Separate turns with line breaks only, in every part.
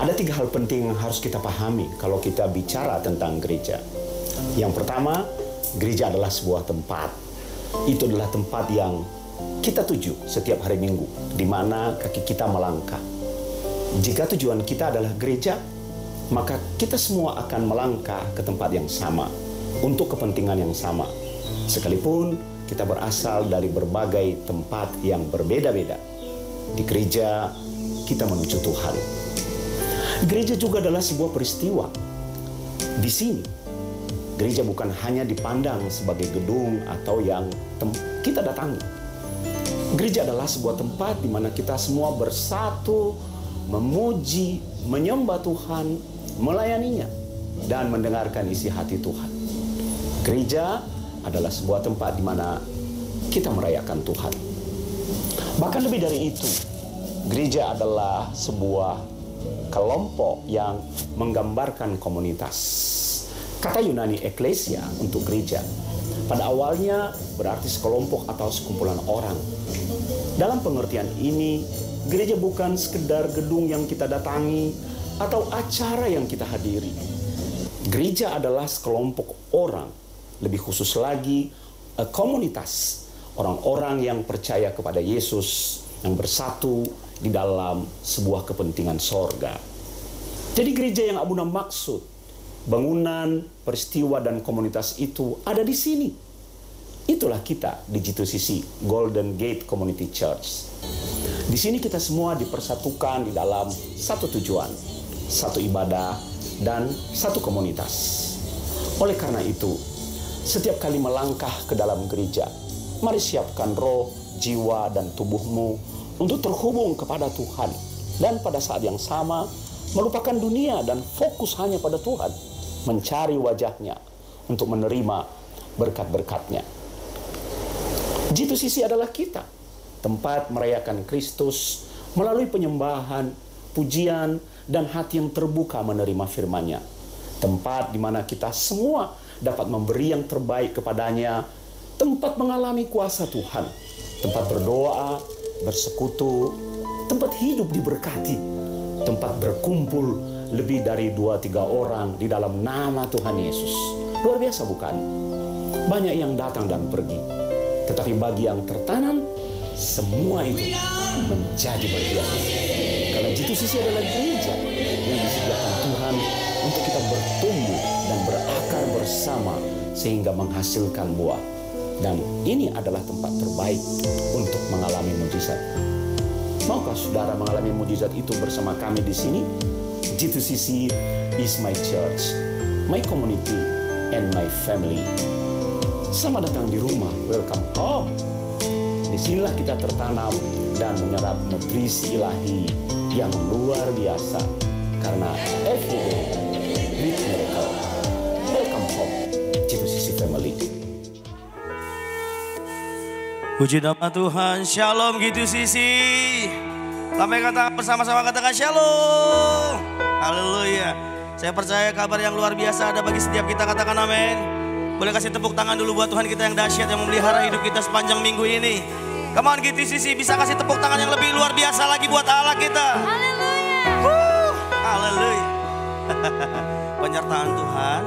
Ada 3 hal penting yang harus kita pahami kalau kita bicara tentang gereja. Yang pertama, gereja adalah sebuah tempat. Itu adalah tempat yang kita tuju setiap hari Minggu, di mana kaki kita melangkah. Jika tujuan kita adalah gereja, maka kita semua akan melangkah ke tempat yang sama, untuk kepentingan yang sama. Sekalipun kita berasal dari berbagai tempat yang berbeda-beda. Di gereja, kita menuju Tuhan. Gereja juga adalah sebuah peristiwa. Di sini, gereja bukan hanya dipandang sebagai gedung atau yang kita datangi. Gereja adalah sebuah tempat di mana kita semua bersatu, memuji, menyembah Tuhan, melayaninya, dan mendengarkan isi hati Tuhan. Gereja adalah sebuah tempat di mana kita merayakan Tuhan. Bahkan lebih dari itu, gereja adalah sebuah kelompok yang menggambarkan komunitas. Kata Yunani eklesia untuk gereja pada awalnya berarti sekelompok atau sekumpulan orang. Dalam pengertian ini, gereja bukan sekedar gedung yang kita datangi atau acara yang kita hadiri. Gereja adalah sekelompok orang, lebih khusus lagi komunitas orang-orang yang percaya kepada Yesus, yang bersatu di dalam sebuah kepentingan sorga. Jadi gereja yang Abuna maksud, bangunan, peristiwa, dan komunitas itu ada di sini. Itulah kita di G2CC, Golden Gate Community Church. Di sini kita semua dipersatukan di dalam satu tujuan, satu ibadah, dan satu komunitas. Oleh karena itu, setiap kali melangkah ke dalam gereja, mari siapkan roh, jiwa, dan tubuhmu untuk terhubung kepada Tuhan. Dan pada saat yang sama, melupakan dunia dan fokus hanya pada Tuhan. Mencari wajahnya untuk menerima berkat-berkatnya. G2CC adalah kita. Tempat merayakan Kristus melalui penyembahan, pujian, dan hati yang terbuka menerima firman-Nya. Tempat di mana kita semua dapat memberi yang terbaik kepadanya. Tempat mengalami kuasa Tuhan. Tempat berdoa, bersekutu, tempat hidup diberkati, tempat berkumpul lebih dari 2-3 orang di dalam nama Tuhan Yesus. Luar biasa bukan? Banyak yang datang dan pergi, tetapi bagi yang tertanam, semua itu menjadi bagian. Karena G2CC adalah gereja yang disediakan Tuhan untuk kita bertumbuh dan berakar bersama sehingga menghasilkan buah. Dan ini adalah tempat terbaik untuk mengalami mujizat. Maukah saudara mengalami mujizat itu bersama kami di sini? G2CC is my church, my community, and my family. Selamat datang di rumah, welcome home. Disinilah kita tertanam dan menyerap nutrisi ilahi yang luar biasa. Karena every day, great miracle. Welcome home, G2CC family.
Puji nama Tuhan, shalom G2CC. Sampai kata bersama-sama katakan shalom. Haleluya. Saya percaya kabar yang luar biasa ada bagi setiap kita, katakan amin. Boleh kasih tepuk tangan dulu buat Tuhan kita yang dahsyat, yang memelihara hidup kita sepanjang minggu ini. Come on G2CC, bisa kasih tepuk tangan yang lebih luar biasa lagi buat Allah kita.
Haleluya.
Haleluya. Penyertaan Tuhan,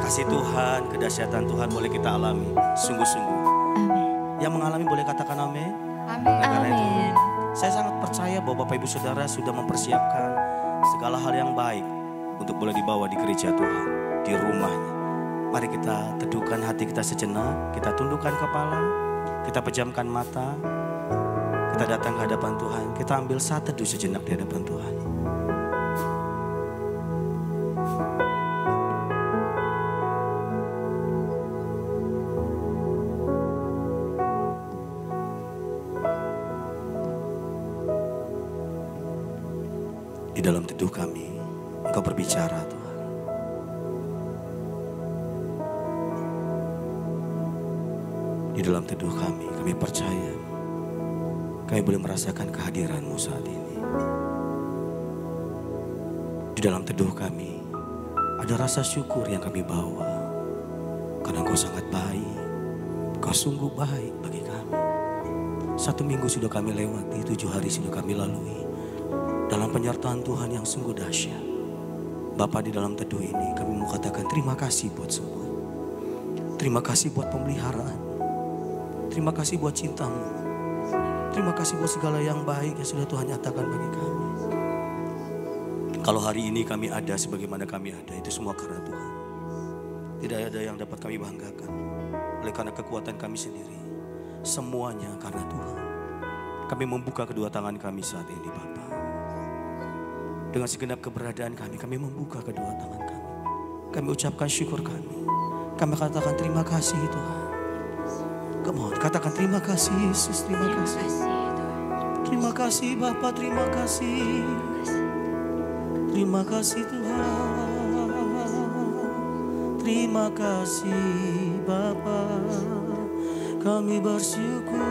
kasih Tuhan, kedahsyatan Tuhan boleh kita alami sungguh-sungguh. Yang mengalami boleh katakan amin.
Amin.
Saya sangat percaya bahwa Bapak Ibu Saudara sudah mempersiapkan segala hal yang baik untuk boleh dibawa di gereja Tuhan, di rumahnya. Mari kita teduhkan hati kita sejenak, kita tundukkan kepala, kita pejamkan mata, kita datang ke hadapan Tuhan, kita ambil saat teduh sejenak di hadapan Tuhan. Di dalam teduh kami, Engkau berbicara Tuhan. Di dalam teduh kami percaya, kami boleh merasakan kehadiran-Mu saat ini. Di dalam teduh kami, ada rasa syukur yang kami bawa. Karena Engkau sangat baik, Engkau sungguh baik bagi kami. 1 minggu sudah kami lewati, 7 hari sudah kami lalui. dalam penyertaan Tuhan yang sungguh dahsyat. Bapa, di dalam teduh ini kami mau katakan terima kasih buat semua. Terima kasih buat pemeliharaan. Terima kasih buat cintamu. Terima kasih buat segala yang baik yang sudah Tuhan nyatakan bagi kami. Kalau hari ini kami ada sebagaimana kami ada, itu semua karena Tuhan. Tidak ada yang dapat kami banggakan oleh karena kekuatan kami sendiri. Semuanya karena Tuhan. Kami membuka kedua tangan kami saat ini, Bapa. Dengan segenap keberadaan kami membuka kedua tangan kami. Kami ucapkan syukur kami. Kami katakan terima kasih Tuhan. Come on, katakan terima kasih Yesus, terima kasih. Terima kasih Bapa, terima kasih. Terima kasih Tuhan. Terima kasih Bapa. Kami bersyukur.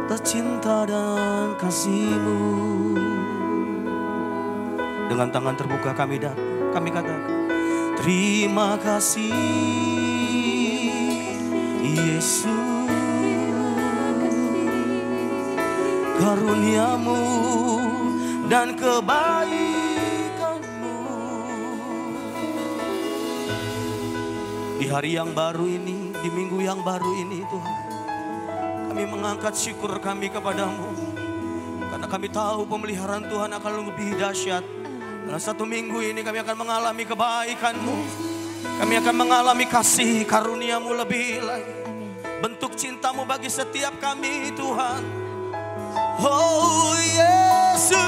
Tak cinta dan kasih-Mu. Dengan tangan terbuka kami katakan terima kasih Yesus, karunia-Mu dan kebaikan-Mu. Di hari yang baru ini, di minggu yang baru ini Tuhan, kami mengangkat syukur kami kepadamu. Karena kami tahu pemeliharaan Tuhan akan lebih dahsyat. Dalam satu minggu ini kami akan mengalami kebaikan-Mu. Kami akan mengalami kasih karunia-Mu lebih lagi. Bentuk cinta-Mu bagi setiap kami Tuhan. Oh Yesus,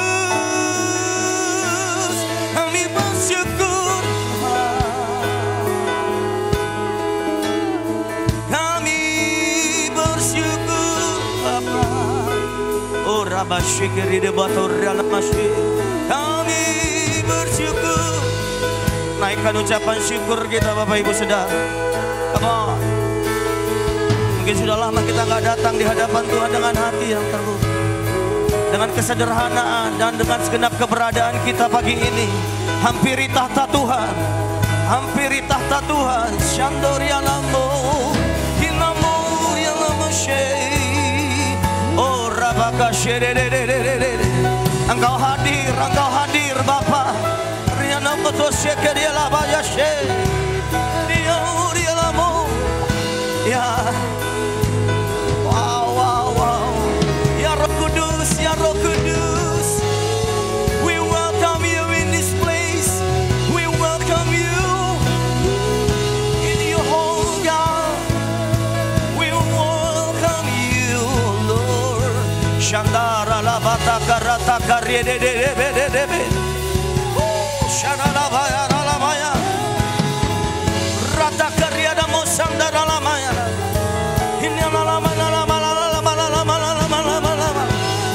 kami bersyukur. Kami bersyukur Bapa. Oh Rabba Syikiri de Bator Yalamashi. Kami bersyukur. Naikkan ucapan syukur kita Bapak Ibu Saudara. Come on. Mungkin sudah lama kita gak datang di hadapan Tuhan dengan hati yang terbuka, dengan kesederhanaan dan dengan segenap keberadaan kita pagi ini. Hampiri tahta Tuhan. Hampiri tahta Tuhan. Shandoria Lambo Hinamu Yalamashe. Oh Rabaka Shedededededede. Engkau hadir Bapa. Riana Moto Shekeria Labayashe. Dia Lamo. Ya. Wow. Ya Roh Kudus, Ya Roh Kudus. We welcome you in this place. We welcome you in your home, God. We welcome you, Lord. Shandara Lavata Karata Karyedededededede. Shanalabaya Ralamaya. Rata Karyada Mosandara Lamaya.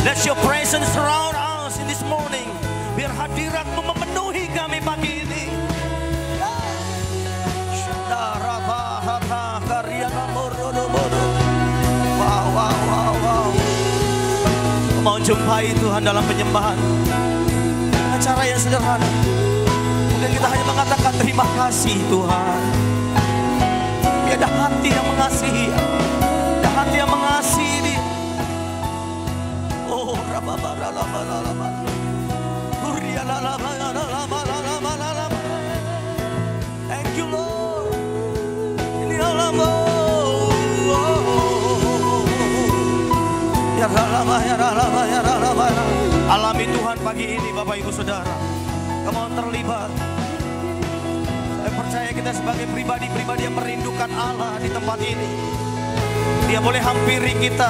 Let your presence surround us in this morning. Biar hadirat-Mu memenuhi kami pagi ini. Wow. Mau jumpai Tuhan dalam penyembahan dengan cara yang sederhana. Mungkin kita hanya mengatakan terima kasih Tuhan. Ada hati yang mengasihi, ada hati yang mengasihi Dia. Oh, rababaralalala, hurrialalalala. Thank you Lord. Ini alamu. Ya ralama. Alami Tuhan pagi ini Bapak Ibu Saudara. Kamu terlibat. Saya percaya kita sebagai pribadi-pribadi yang merindukan Allah di tempat ini. Dia boleh hampiri kita.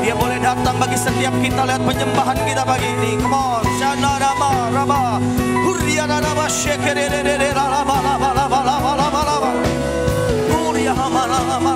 Dia boleh datang bagi setiap kita lewat penyembahan kita pagi ini. Come on. Shanarama raba. Hurriyanarama shekerere raba. Hurriyahamalama.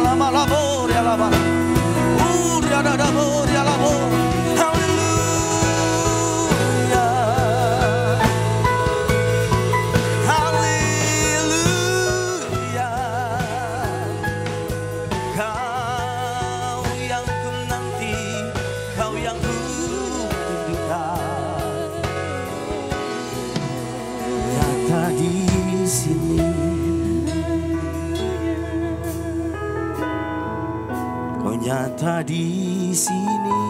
nyata di sini.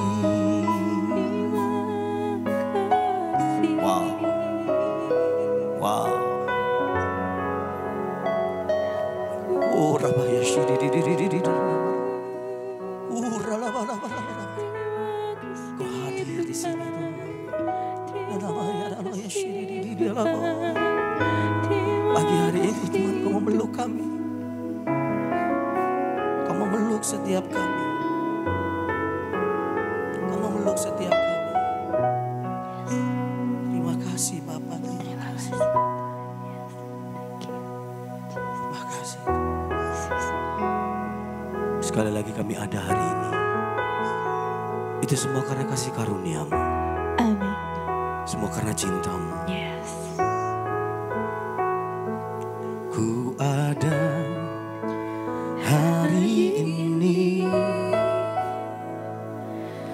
Wow, wow. Oh, rabaya shidi. Kau hadir di sini Tuhan. Pagi hari ini Tuhan, Kau memeluk kami. Kau memeluk setiap kami. Kau memeluk setiap kami. Terima kasih Bapa. Terima kasih. Terima kasih. Sekali lagi kami ada hari ini. Itu semua karena kasih karunia-Mu.
Amin.
Semua karena cinta-Mu.
Yes.
Ku ada hari ini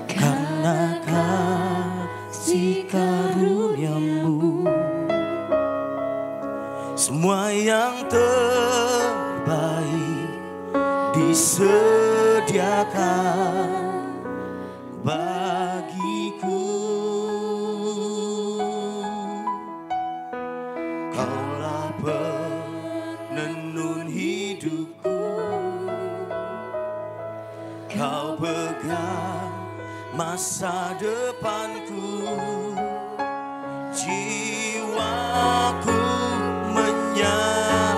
karena kasih karunia-Mu. Semua yang terbaik disediakan bagiku. Kaulah penenun hidupku. Kau pegang masa depanku. Jiwaku menyanyikan.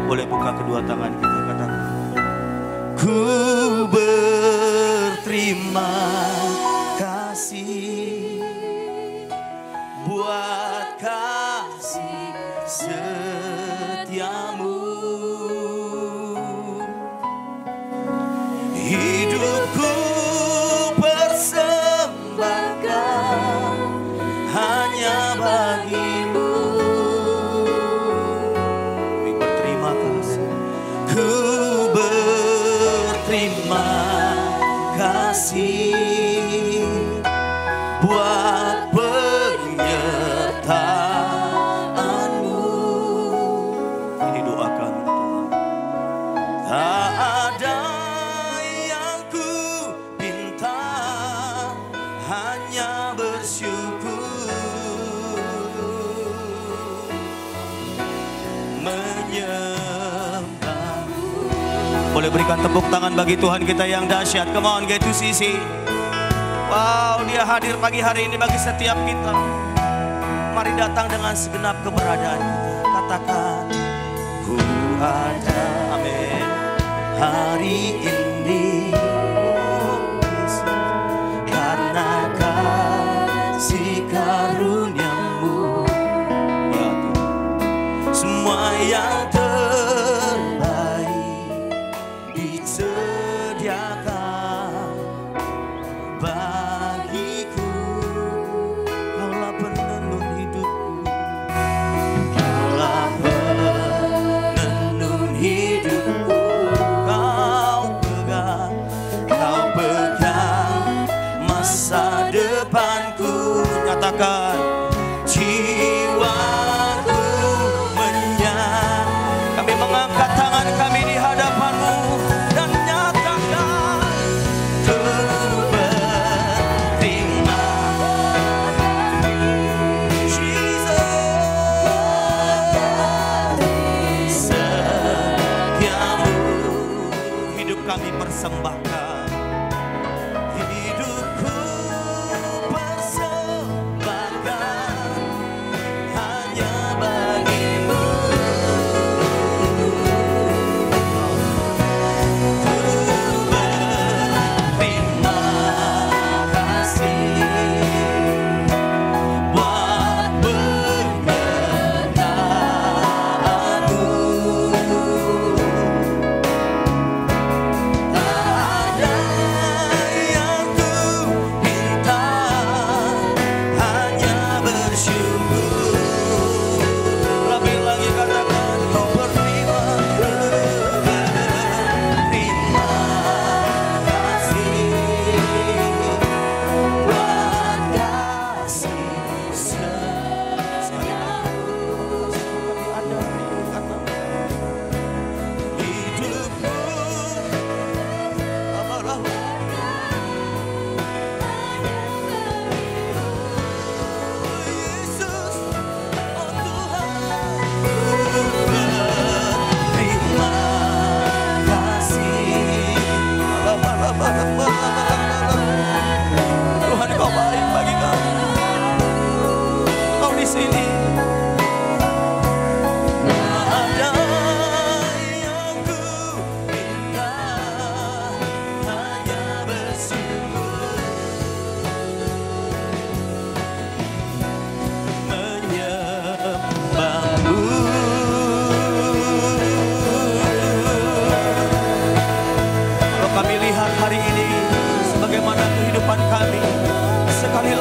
Boleh buka kedua tangan kita, katakan. Ku berterima kasih buat kasih setiamu. Hidupku persembahkan hanya bagimu. Kami berterima kasih. Ku berterima kasih buat penyertaan-Mu. Ini doa kami Tuhan. Tak ada yang ku pinta, hanya bersyukur menyembah-Mu. Boleh berikan tepuk tangan bagi Tuhan kita yang dahsyat. Come on, get to sisi. Wow, Dia hadir pagi hari ini bagi setiap kita. Mari datang dengan segenap keberadaan kita. Katakan, ku ada, amin, hari ini karena kasih karunia-Mu. Ya Tuhan, semua yang terbaik disediakan bagiku. Kaulah penenun hidupku. Kaulah penenun hidupku. Kau pegang masa depanku. Nyatakan, jiwaku menyang. Kami mengangkat tangan kami di hadapan-Mu dan nyatakan, ku berterima Jesus. Setiamu hidup kami persembahkan. Hidupku persembahkan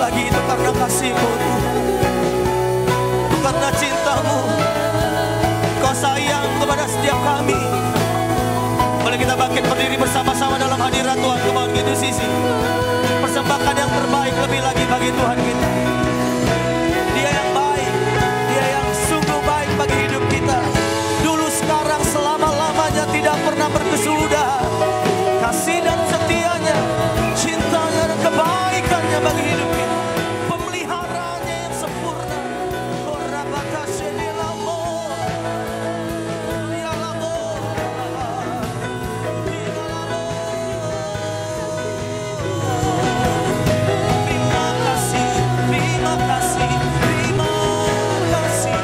lagi itu karena kasih-Mu, itu karena cinta-Mu. Kau sayang kepada setiap kami. Boleh kita bangkit berdiri bersama-sama dalam hadirat Tuhan. Come on, gitu sisi. Persembahkan yang terbaik lebih lagi bagi Tuhan kita. Dia yang baik, Dia yang sungguh baik bagi hidup kita. Dulu, sekarang, selama-lamanya tidak pernah berkesudahan. Kasih dan setianya, cintanya dan kebaikannya bagi hidup kita. Pemeliharaannya yang sempurna. Terima kasih, terima kasih.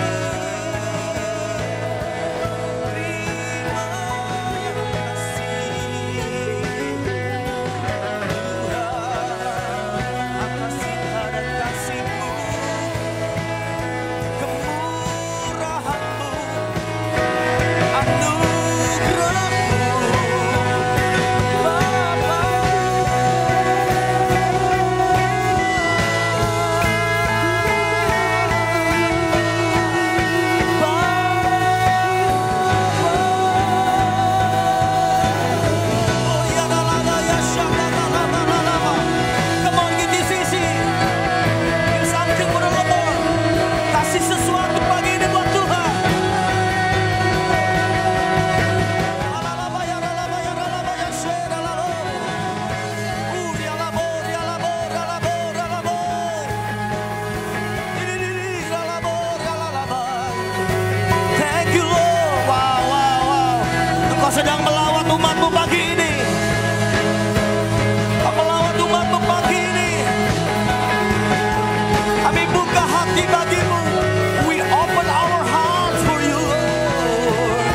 Atas cinta dan kasih-Mu, kemurahan-Mu, anugerah-Mu, Bapa. Oh ya la la la ya sha la la la la la la. Come on, give this easy. Give something for the Lord. Kasih sesuatu pagi ini buat Tuhan. La la la ba ya la la ba ya la la ba ya she la la lo. Ya la bo ya la bo ya la bo ya la bo. Di la la bo ya la la ba. Thank you Lord. Wow wow wow. Engkau sedang melawat umat-Mu pagi ini. Kau melawat umat-Mu pagi ini. Kami buka hati bagi-Mu. We open our hearts for you, Lord.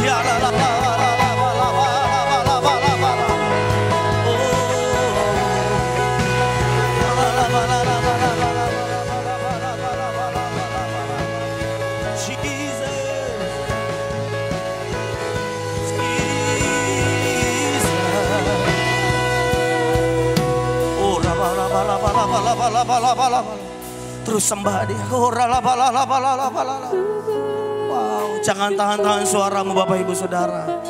Ya la la la la la la la la la la la la. La la la la la la la la. Jesus, Jesus. Oh, raba raba raba raba raba raba raba raba. Terus sembah Dia. Oh, raba raba raba raba raba. Wow, jangan tahan-tahan suaramu Bapak Ibu Saudara.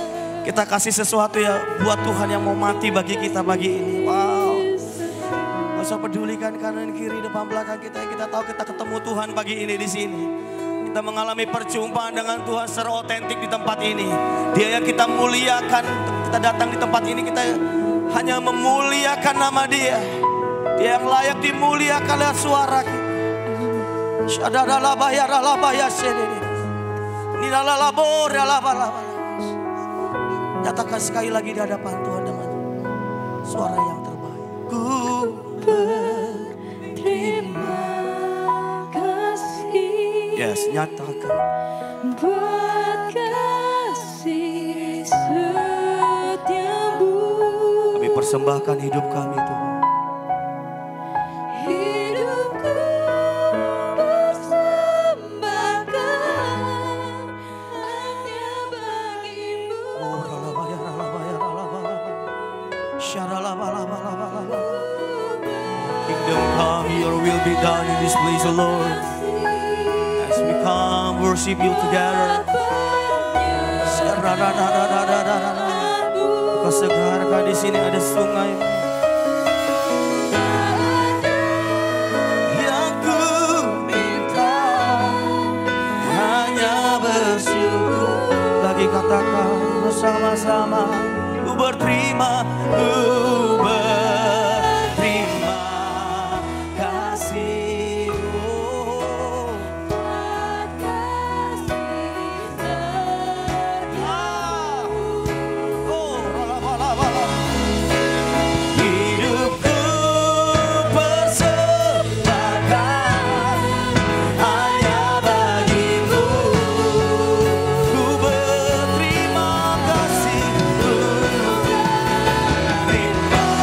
Kita kasih sesuatu ya buat Tuhan yang mau mati bagi kita pagi ini. Wow. Gak usah pedulikan kanan kiri depan belakang kita. Kita tahu kita ketemu Tuhan pagi ini di sini. Kita mengalami perjumpaan dengan Tuhan secara otentik di tempat ini. Dia yang kita muliakan. Kita datang di tempat ini kita hanya memuliakan nama Dia. Dia yang layak dimuliakan lewat suara kita. Nyatakan sekali lagi di hadapan Tuhan dengan suara yang terbaik. Ku
Terima kasih.
yes, nyatakan.
Buat kasih setiamu.
Kami persembahkan hidup kami Tuhan.
Hidupku persembahkan hanya bagimu.
Oh, ralabaya, ralabaya, ralabaya. Syaralabalabalabalaba. Kingdom come, Your will be done in this place, O Lord. As we come, worship You together. Kau segarkan di sini ada sungai. Yang ku minta hanya bersyukur. Lagi katakan bersama-sama. Ku berterima kasih.
Buat kasih
Hidupku persembahkan hanya bagimu. Ku berterima kasih. Terima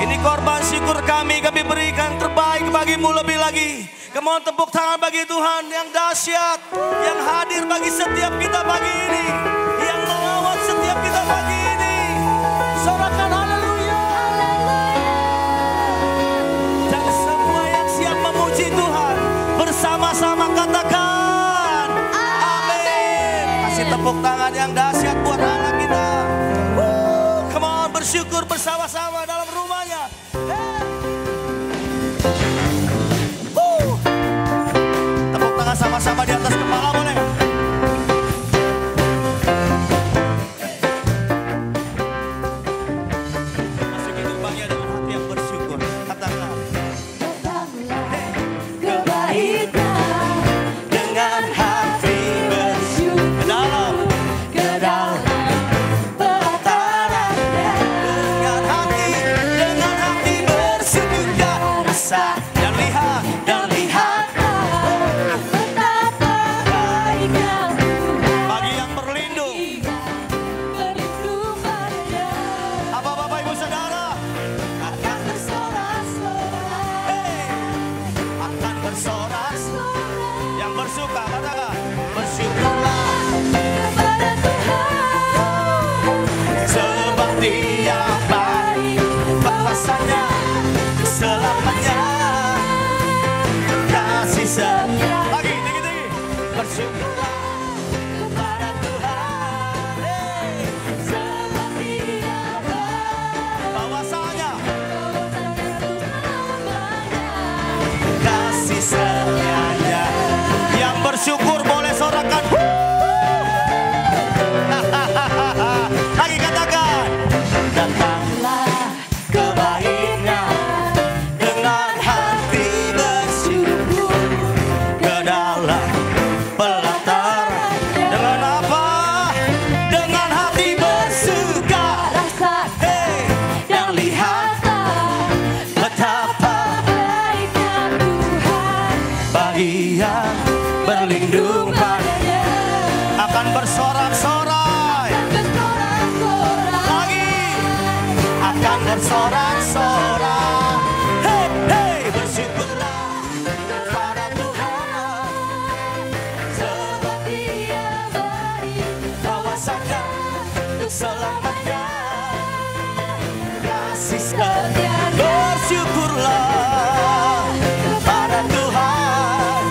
Ini korban syukur kami berikan terbaik bagimu lebih lagi. Kemohon tepuk tangan bagi Tuhan yang dahsyat, yang hadir bagi setiap kita pagi ini, yang melawat setiap kita pagi ini. Sorakan haleluya. Dan semua yang siap memuji Tuhan bersama-sama katakan amin. Kasih tepuk tangan yang dahsyat buat anak kita. Come on, bersyukur bersama-sama dalam rumahnya. Tepuk tangan sama-sama di atas kepala boleh? Masuk itu bahagia dengan hati yang bersyukur. Katakan.
Kebaikan
Dengan hati bersyukur. Ke dalam.
pelatarannya.
Dengan hati bersyukur gak rasa. Dan lihat.
Betapa baiknya Tuhan
Bagi yang berlindung.
berlindung padanya.
Apa Bapak Ibu Saudara?
Akan bersorak-sorak,
Akan bersorak.
sorak
Yang bersuka katakan. Bersyukurlah.
kepada Tuhan.
Sebab Dia baik, balasannya selamanya. Kasih setia. Lagi tinggi-tinggi. Bersyukurlah kepada Tuhan.
Sebab Dia baik,
Bahwasanya
selamanya.
kasih setianya. Yang bersyukur boleh sorakan. Lagi katakan. Datanglah kebaiknya dengan hati bersyukur ke dalam pelataran. Dengan apa? Dengan hati bersuka.
Rasakan
Dan lihatlah betapa
baiknya Tuhan
bagi yang berlindung
padanya.
akan bersorak-sorai.
Bersorak-sorak,
Lagi akan bersorak-sorak. Hey, hey, bersyukurlah kepada Tuhan.
sebab Dia baik,
Bahwasanya untuk selamanya kasih setia. Bersyukurlah kepada Tuhan.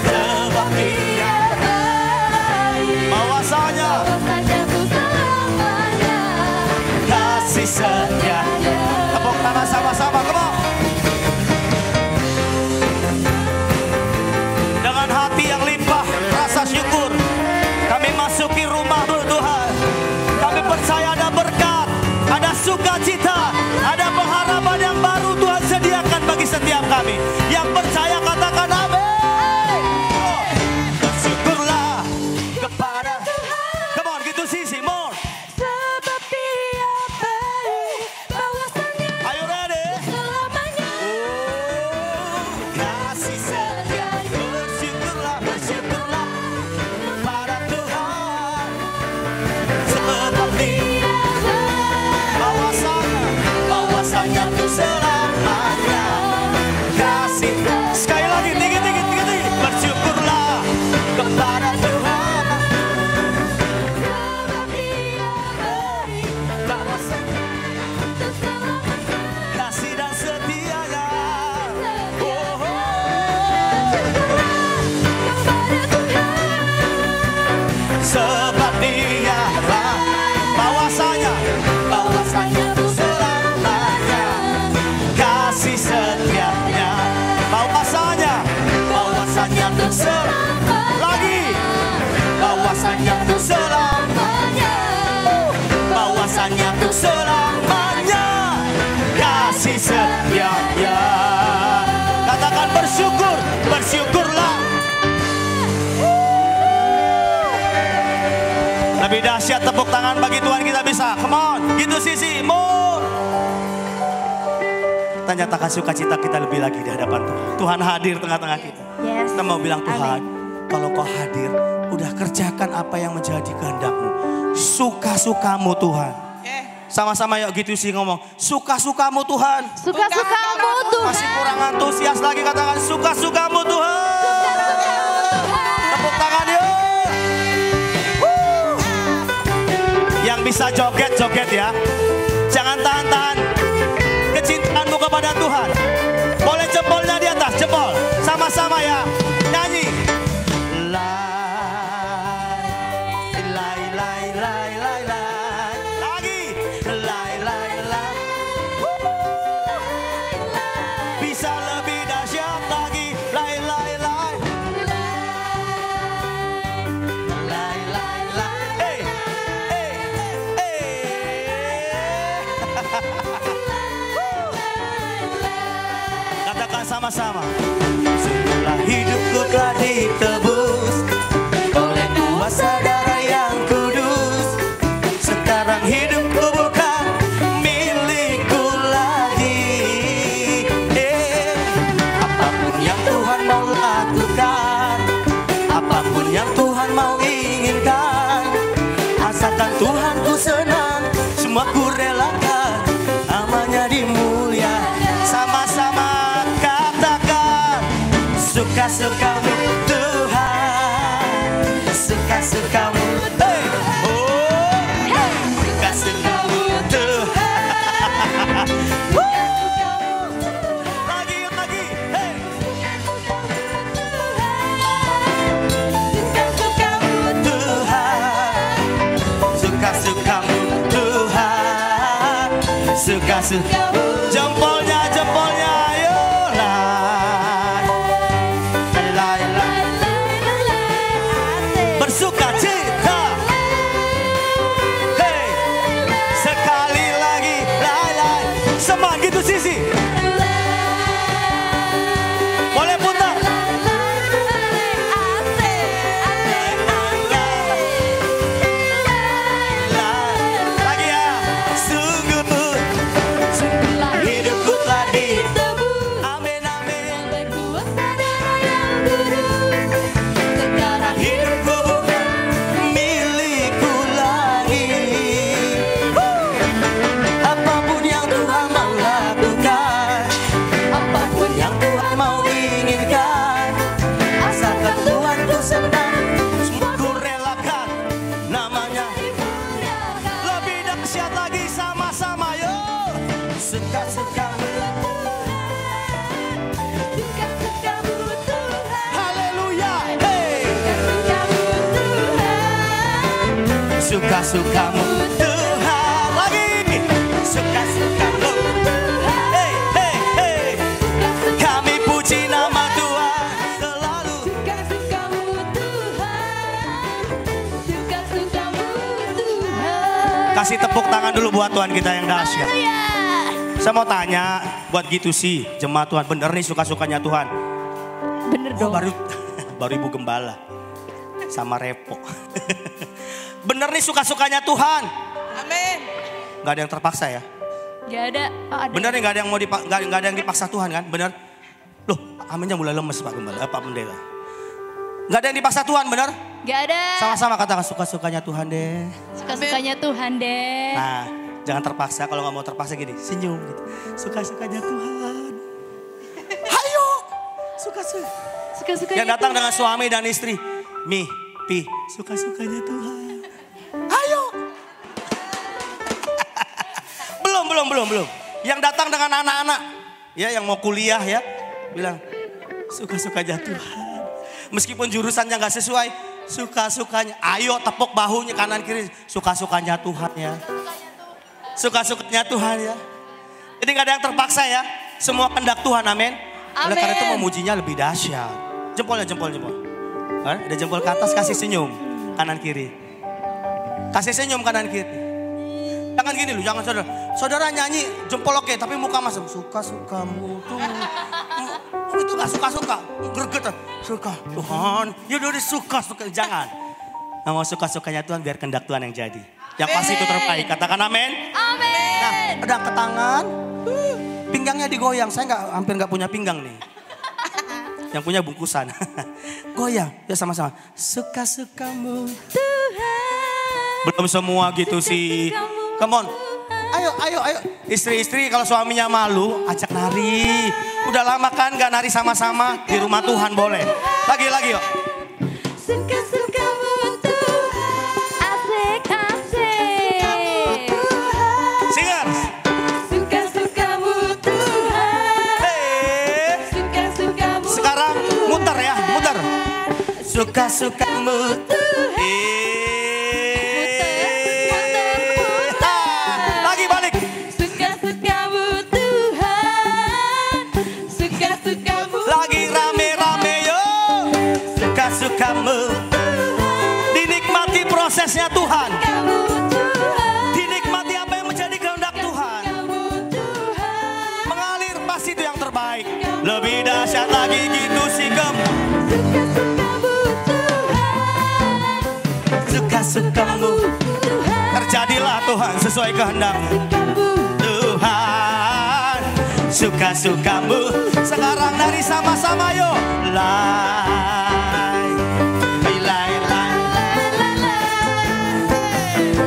Sebab Dia
baik,
bahwasanya
bahwasanya untuk selamanya.
kasih setia. Tepuk tangan sama-sama, come on. Dengan hati yang limpah rasa syukur, kami masuki rumah Tuhan. Kami percaya ada berkat, ada sukacita, ada pengharapan yang baru Tuhan sediakan bagi setiap kami. Yang percaya katakan amin. Oh, bersyukurlah kepada Come on, gitu sisi, more.
Sebab Dia baik, bahwasanya
Are you ready?
selamanya.
Kasih setia, bersyukurlah, bersyukurlah kepada Tuhan. Sebab Dia bahwasanya untuk selamanya. Kasih, sekali lagi, tinggi-tinggi, tinggi-tinggi. Bersyukurlah kepada Tuhan.
Sebab Dia baik,
Bahwasanya
untuk selamanya.
kasih dan setianya. Oh, oh.
Kepada Tuhan,
Sebab Dia bahwasanya untuk selamanya kasih setianya. Bahwasanya untuk lagi bahwasanya untuk selamanya. Bahwasanya untuk selamanya kasih setianya. Katakan bersyukur, bersyukurlah. Lebih dahsyat tepuk tangan bagi Tuhan kita bisa. Come on, gitu sisi, more. Kita nyatakan sukacita kita lebih lagi di hadapan Tuhan. Tuhan hadir tengah-tengah kita.
Yes.
Kita mau bilang Tuhan, kalau kau hadir, udah kerjakan apa yang menjadi kehendak-Mu. Suka-sukamu Tuhan. Sama-sama yuk gitu sih ngomong. Suka-sukamu Tuhan.
Suka-sukamu Tuhan.
Masih kurang antusias lagi katakan suka-sukamu Tuhan. Tepuk tangan yuk. Yang bisa joget-joget ya. Jangan tahan-tahan kecintaanmu kepada Tuhan. Boleh jempolnya di atas, jempol. Sama-sama ya. Nyanyi. Lagi. Bisa lebih dahsyat lagi. Hey. Katakan sama-sama. Sungguhlah hidupku telah ditebus oleh kuasa darah yang kudus. Sekarang hidupku bukan milikku lagi. Apapun yang Tuhan mau lakukan, apapun yang Tuhan mau inginkan, asalkan Tuhan ku senang, semua ku relakan, namanya dimuliakan. Sama-sama katakan suka-sukamu Tuhan, suka-sukamu. Hey. Oh, suka-sukamu Tuhan. Lagi. Hey. Tuhan, suka-sukamu Tuhan, suka-sukamu. Jempolnya, yolah. Bersuka cita. Hey, sekali lagi, semua gitu sisi. Boleh putar. Lagi ya. Sungguh hidupku telah ditebus. Amin, amin.
Oleh kuasa darah yang kudus. Sekarang
Hidupku bukan milikku lagi. Apapun yang Tuhan mau lakukan, apapun yang Tuhan mau inginkan, asalkan Tuhan ku senang, semua ku relakan, namanya lebih dahsyat lagi. Sama-sama yuk. Suka-sukamu.
suka-sukamu Tuhan.
Haleluya. Hey.
Suka-sukamu Tuhan.
Suka-sukamu Tuhan. Lagi. Suka-sukamu. Hey, hey, hey. Kami puji nama Tuhan selalu.
Suka-sukamu Tuhan. Suka-sukamu Tuhan.
Kasih tepuk tangan dulu buat Tuhan kita yang dahsyat.
Haleluya.
Saya mau tanya buat gitu sih jemaat Tuhan. Bener nih suka-sukanya Tuhan.
Bener
Oh,
dong.
baru Ibu Gembala sama Repo. Bener nih suka-sukanya Tuhan.
Amin.
Gak ada yang terpaksa ya.
Gak ada. Oh, ada.
Bener nih gak ada yang gak ada yang dipaksa Tuhan kan? Bener. Loh, aminnya mulai lemes Pak Gembala, Pak Pendeta. Gak ada yang dipaksa Tuhan, bener?
Gak ada.
Sama-sama katakan suka-sukanya Tuhan deh.
Suka-sukanya Tuhan deh.
Nah, jangan terpaksa. Kalau nggak mau terpaksa gini, senyum gitu. Suka-sukanya Tuhan. Hayo, suka-suka.
Suka-sukanya
Yang datang
Tuhan.
dengan suami dan istri, Mi, Pi, suka-sukanya Tuhan. Hayo. belum. Yang datang dengan anak-anak, ya, yang mau kuliah ya, bilang suka-sukanya Tuhan. Meskipun jurusannya nggak sesuai, suka-sukanya. Ayo tepuk bahunya kanan kiri, suka-sukanya Tuhan ya. Suka-sukanya Tuhan ya. Jadi nggak ada yang terpaksa ya. Semua kehendak Tuhan, amin. Oleh karena itu memujinya lebih dahsyat. Jempolnya, jempol. Ada jempol ke atas, kasih senyum kanan kiri. Kasih senyum kanan kiri. Jangan gini loh, jangan saudara. Saudara nyanyi jempol oke, tapi muka masuk suka-sukamu tuh. Itu gak suka-suka, gregetan. Suka Tuhan, ya udah suka-suka, jangan. Nah, mau suka-sukanya Tuhan biar kehendak Tuhan yang jadi. Yang pasti itu terbaik, katakan amin.
Amin.
Nah, udah ke tangan, pinggangnya digoyang. Saya hampir nggak punya pinggang nih. Yang punya bungkusan. Goyang, ya sama-sama. Suka-sukamu.
Tuhan.
Belum semua gitu sih. Come on. ayo. Istri-istri kalau suaminya malu, ajak nari. Udah lama kan gak nari sama-sama di rumah Tuhan boleh. Lagi yuk.
Suka-sukamu Tuhan, asik-asik.
Singers.
Suka-sukamu Tuhan, suka-sukamu.
Sekarang muter ya, muter. Suka-sukamu Tuhan. Lagi balik.
Suka-sukamu Tuhan, suka-sukamu.
Lagi rame-rame yo. Suka-sukamu. Dinikmati prosesnya Tuhan.
Kamu Tuhan,
Dinikmati apa yang menjadi kehendak Tuhan.
kamu Tuhan.
Mengalir pasti itu yang terbaik. Lebih dahsyat lagi gitu sih kamu.
Suka-sukamu Tuhan,
Suka-sukamu.
Tuhan,
Terjadilah Tuhan sesuai kehendakmu.
kamu.
Tuhan, suka-sukamu. Sekarang dari sama-sama yo. Lai, lai, lai,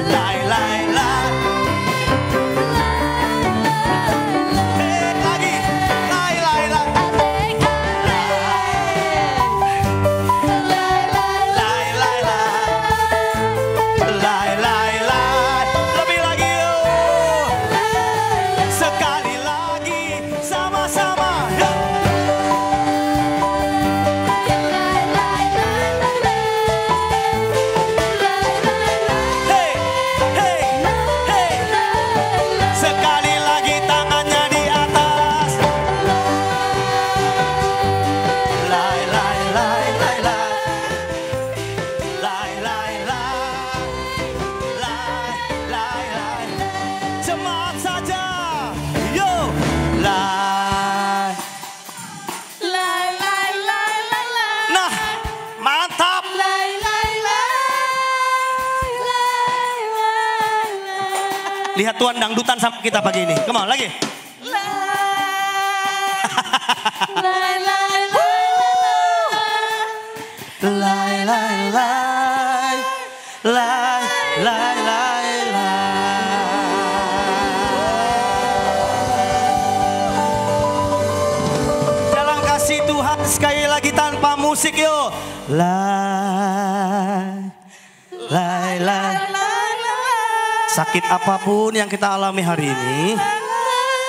lai, lai, lai. Lagi, lai, lai, lai. Lai, lai, lai. Lai, lai, lai. Lebih lagi yo. Sekali lagi sama-sama. Yo. Hey, hey, hey. Sekali lagi tangannya di atas. Lai, lai, lai, lai, lai. Lai, lai, lai. Lai, lai, lai. Jemaat saja. Yo. Lai. Nah, mantap. Lihat Tuhan dangdutan sama kita pagi ini. Come on, lagi. Lai, lai, lai. Lai, lai, lai, lai. Dalam kasih Tuhan sekali lagi tanpa musik yuk. Lai, lai, lai. Sakit apapun yang kita alami hari ini,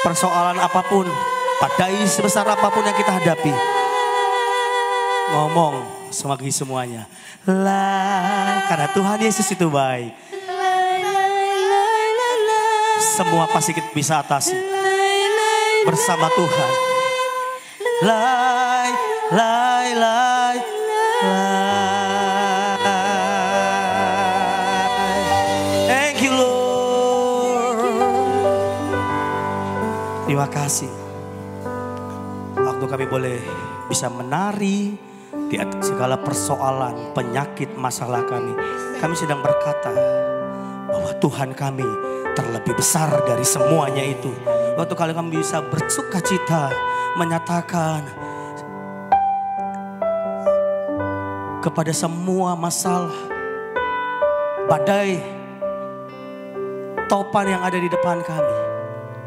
persoalan apapun, badai sebesar apapun yang kita hadapi, ngomong semagi semuanya. Lah, karena Tuhan Yesus itu baik. Semua pasti kita bisa atasi bersama Tuhan. Lai, lai, lai, lai. Thank you Lord. Terima kasih. Waktu kami boleh bisa menari di atas segala persoalan, penyakit, masalah kami. Kami sedang berkata bahwa Tuhan kami terlebih besar dari semuanya itu. Waktu kali kami bisa bersuka cita menyatakan kepada semua masalah, badai, topan yang ada di depan kami,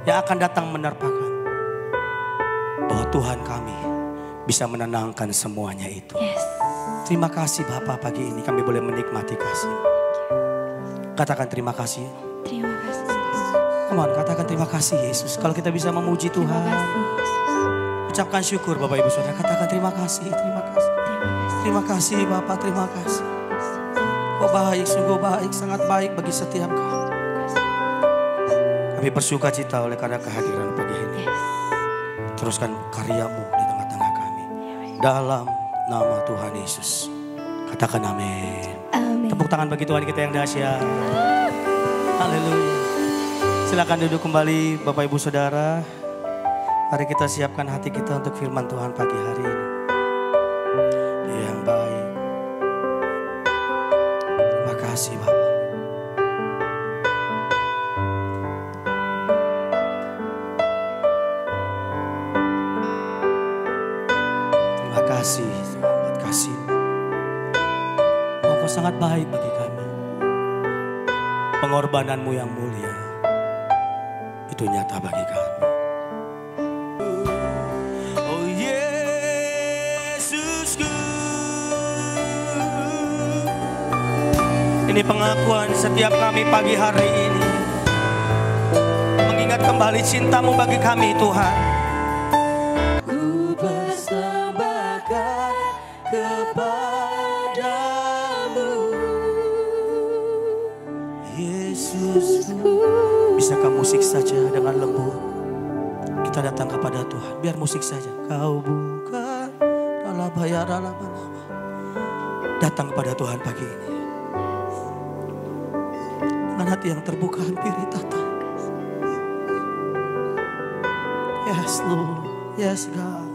yang akan datang menerpa kami, bahwa Tuhan kami bisa menenangkan semuanya itu. Terima kasih Bapak, pagi ini kami boleh menikmati kasih. Katakan terima kasih.
Terima kasih Yesus.
Come on, katakan terima kasih Yesus. Kalau kita bisa memuji
Terima
Tuhan,
kasih Yesus.
ucapkan syukur Bapak Ibu Saudara. Katakan terima kasih, terima kasih.
Terima kasih.
Terima kasih Bapak, terima kasih. Kau baik, sungguh baik, sangat baik bagi setiap kami. Kami bersuka cita oleh karena kehadiran pagi ini.
Yes.
Teruskan karyamu di tengah-tengah kami. Dalam nama Tuhan Yesus. Katakan amin.
Amin.
Tepuk tangan bagi Tuhan kita yang dahsyat. Haleluya. Silakan duduk kembali Bapak Ibu Saudara. Mari kita siapkan hati kita untuk firman Tuhan pagi hari ini. Dia yang baik. Terima kasih Bapak. Terima kasih Tuhan buat kasih. Engkau sangat baik bagi kami. Pengorbananmu yang mulia. itu nyata bagi kami. Oh Yesusku, ini pengakuan setiap kami pagi hari ini, mengingat kembali cintamu bagi kami Tuhan. Ku persembahkan kepadamu Yesusku. Bisakah musik saja dengan lembut kita datang kepada Tuhan? Biar musik saja. Kau bukan datang kepada Tuhan pagi ini dengan hati yang terbuka, hampir tata. Yes Lord, yes God.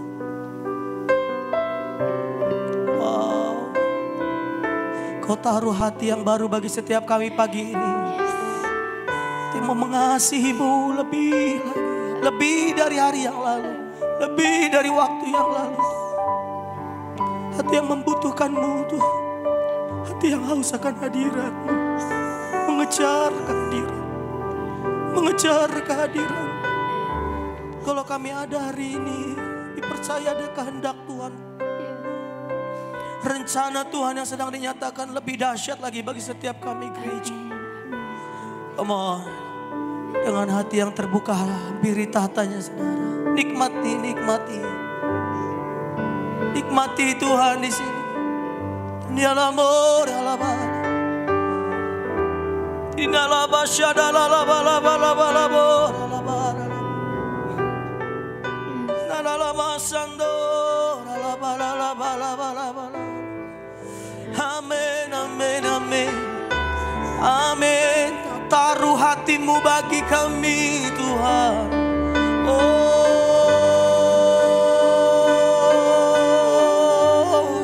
Wow, Kau taruh hati yang baru bagi setiap kami pagi ini. Hati mau mengasihimu lebih lagi, lebih dari hari yang lalu, lebih dari waktu yang lalu. Hati yang membutuhkanmu Tuhan, hati yang haus akan hadirat-Mu, mengejar kehadiran, mengejar kehadiran. Kalau kami ada hari ini, dipercaya ada kehendak Tuhan. Rencana Tuhan yang sedang dinyatakan lebih dahsyat lagi bagi setiap kami gereja. Come on. Dengan hati yang terbuka, hampiri tahtanya saudara. Nikmati, nikmati. Nikmati Tuhan di sini. Dialah amor, alaba. Inalah basyada, alaba, alaba, alaba, alaba, alaba. Nalala sando, alaba, alaba, alaba, alaba. Amin, amin, amin. Amin. Taruh hatimu bagi kami Tuhan. Oh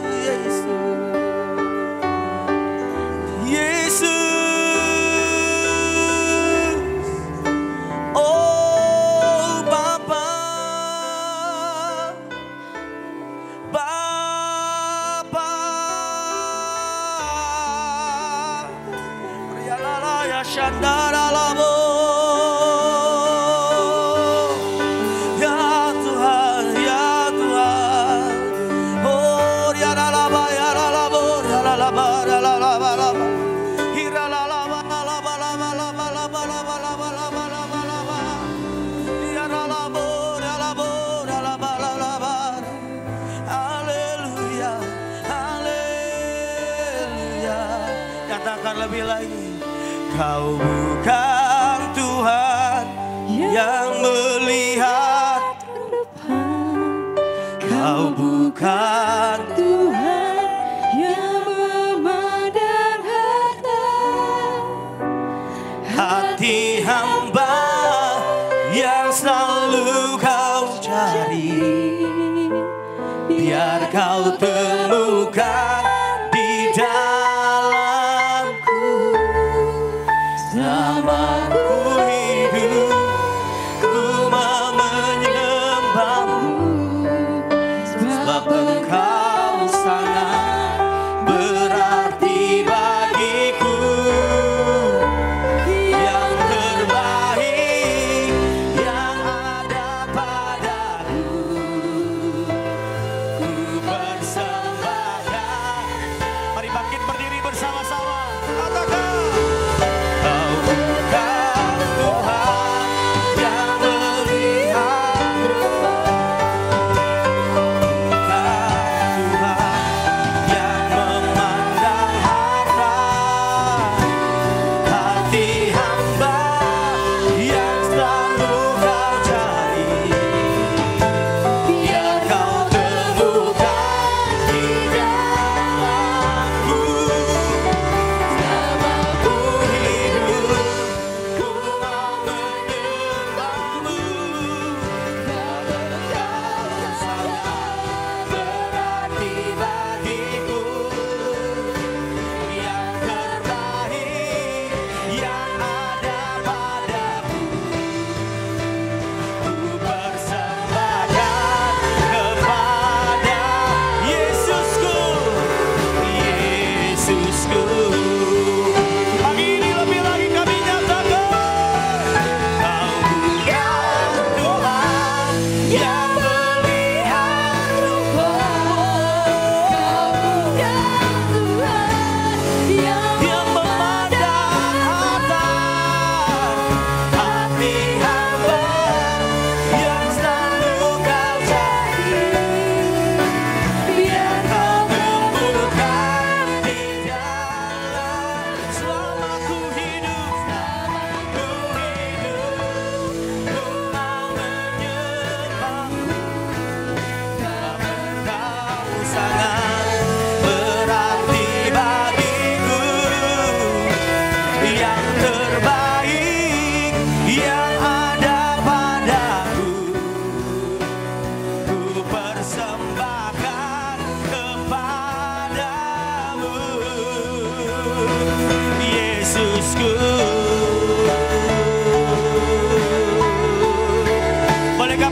Yesus, Yesus. Oh Bapa, Bapa. Shandara labo, ya Tuhan, ya Tuhan. Oh ya laba, ya labo, ya laba, ya laba, laba. Hira laba, laba, laba, laba, laba, laba, laba, laba, laba, laba. Ya labo, ya labo, ya laba, laba. Haleluya, haleluya. Katakan lebih lagi. Kau bukan Tuhan yang melihat depan. Kau bukan
Tuhan yang memandang harta.
hati hamba yang selalu kau cari. Biar kau temukan di dalamku. Selama ku hidup, ku mau menyembahmu. Sebab Engkau sangat berarti bagiku. Yang terbaik yang ada padaku, ku bersama.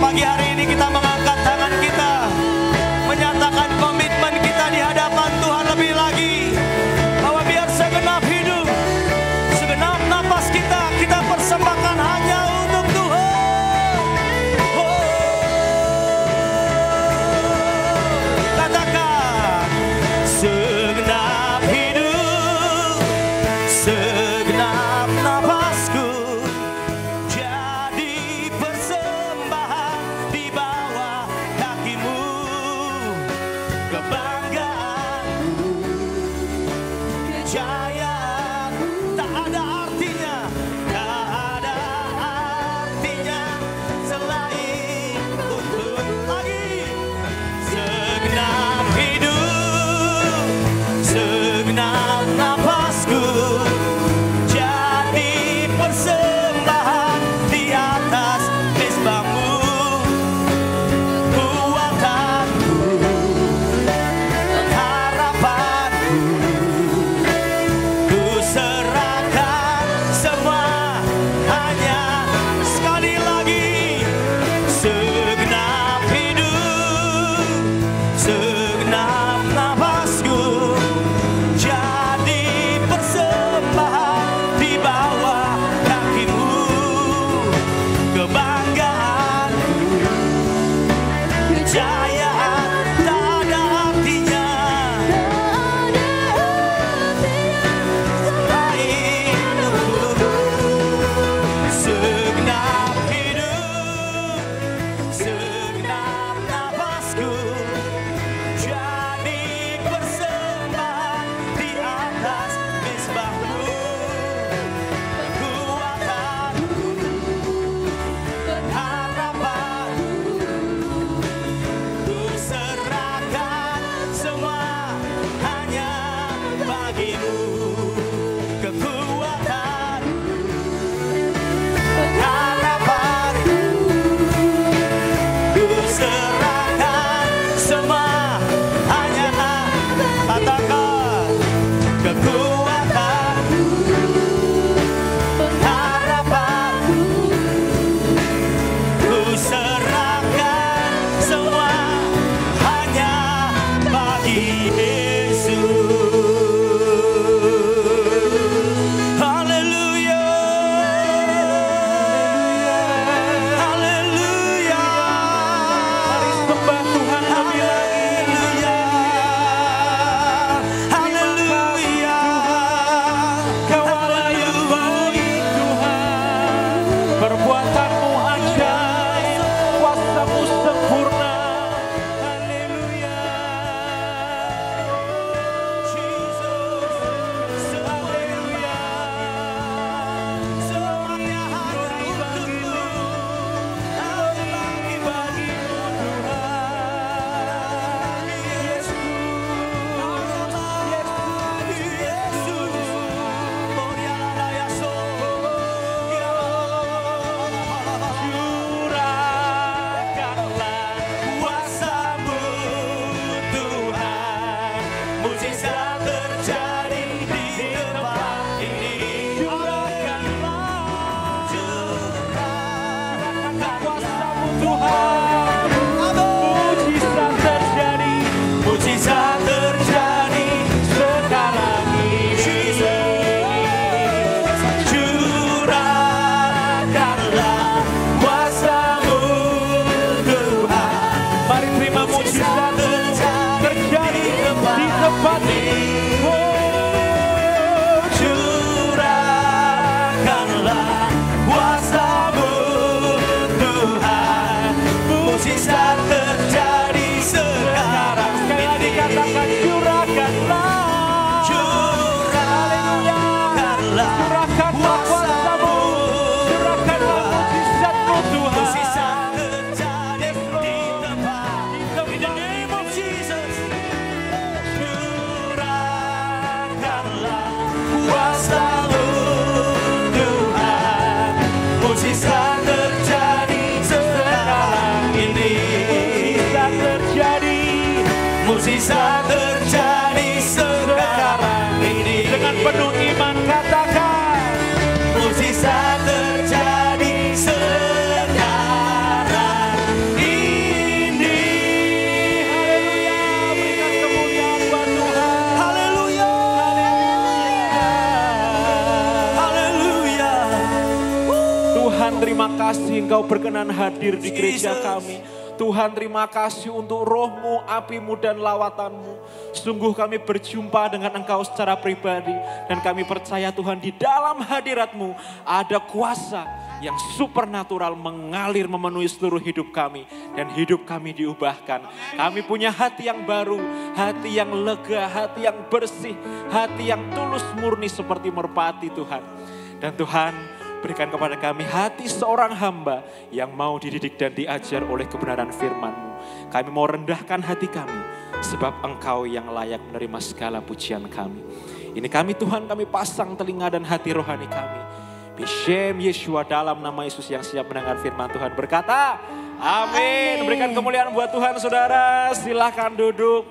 pagi hari ini kita mengangkat tangan kita, menyatakan komitmen kita di hadapan Tuhan lebih lagi, bahwa biar segenap hidup, segenap napas kita persembahkan hanya untuk Tuhan. Oh, katakan segenap hidup, segenap napasku jadi persembahan di bawah kakimu. Kebanggaan, kejayaan tak ada artinya, tak ada artinya selain untuk lagi segenap hidup, segenap napasku jadi persembahan di atas mezbahmu. Kuatanku, harapanku, ku serahkan semua hanya sekali lagi. Segenap hidup, segenap napasku jadi persembahan di bawah kakimu. Kebanggaan, kejayaan tak ada artinya selain untukmu. Segenap hidup, segenap napasku jadi persembahan di atas mezbahmu. Kekuatanku, harapanku, ku serahkan semua hanya bagimu. Kekuatanku, harapanku, ku serahkan semua hanya, katakan, kekuatanku, harapanku, ku serahkan semua hanya bagi Yesus. Haleluya, haleluya. Mari sembah Tuhan lebih lagi. Haleluya, Kau Allah yang baik Tuhan. Perbuatanmu ajaib, kuasamu sempurna. Haleluya, Jesus, haleluya. Semuanya hanya untukmu, hanya bagimu Tuhan. Yesus, Yesus, oh ya la ya so, ya curahkanlah kuasamu Tuhan, mujizat terjadi di tempat ini. Curahkanlah kuasamu Tuhan, mujizat terjadi, mujizat terjadi sekarang ini. Curahkanlah kuasamu Tuhan, mari terima mujizat terjadi di tempat ini. Oh, curahkanlah kuasamu Tuhan, mujizat terjadi sekarang. Sekali lagi katakan curahkanlah, curahkanlah kuasamu, curahkanlah mujizatmu Tuhan. Mujizat terjadi di tempat, in the name of Jesus. Curahkanlah kuasamu Tuhan, mujizat terjadi sekarang ini. Mujizat terjadi, mujizat terjadi sekarang ini. Dengan penuh iman katakan, mujizat terjadi sekarang
kasih Engkau berkenan hadir di gereja
Jesus.
kami. Tuhan terima kasih untuk roh-Mu, api-Mu dan lawatan-Mu. Sungguh kami berjumpa dengan Engkau secara pribadi. Dan kami percaya Tuhan di dalam hadirat-Mu ada kuasa yang supernatural mengalir memenuhi seluruh hidup kami. Dan hidup kami diubahkan. Kami punya hati yang baru, hati yang lega, hati yang bersih, hati yang tulus murni seperti merpati Tuhan. Dan Tuhan berikan kepada kami hati seorang hamba yang mau dididik dan diajar oleh kebenaran firman-Mu. Kami mau rendahkan hati kami sebab Engkau yang layak menerima segala pujian kami. Ini kami Tuhan, kami pasang telinga dan hati rohani kami. Bishem Yeshua dalam nama Yesus yang siap mendengar firman Tuhan berkata, amin. Berikan kemuliaan buat Tuhan saudara, silahkan duduk.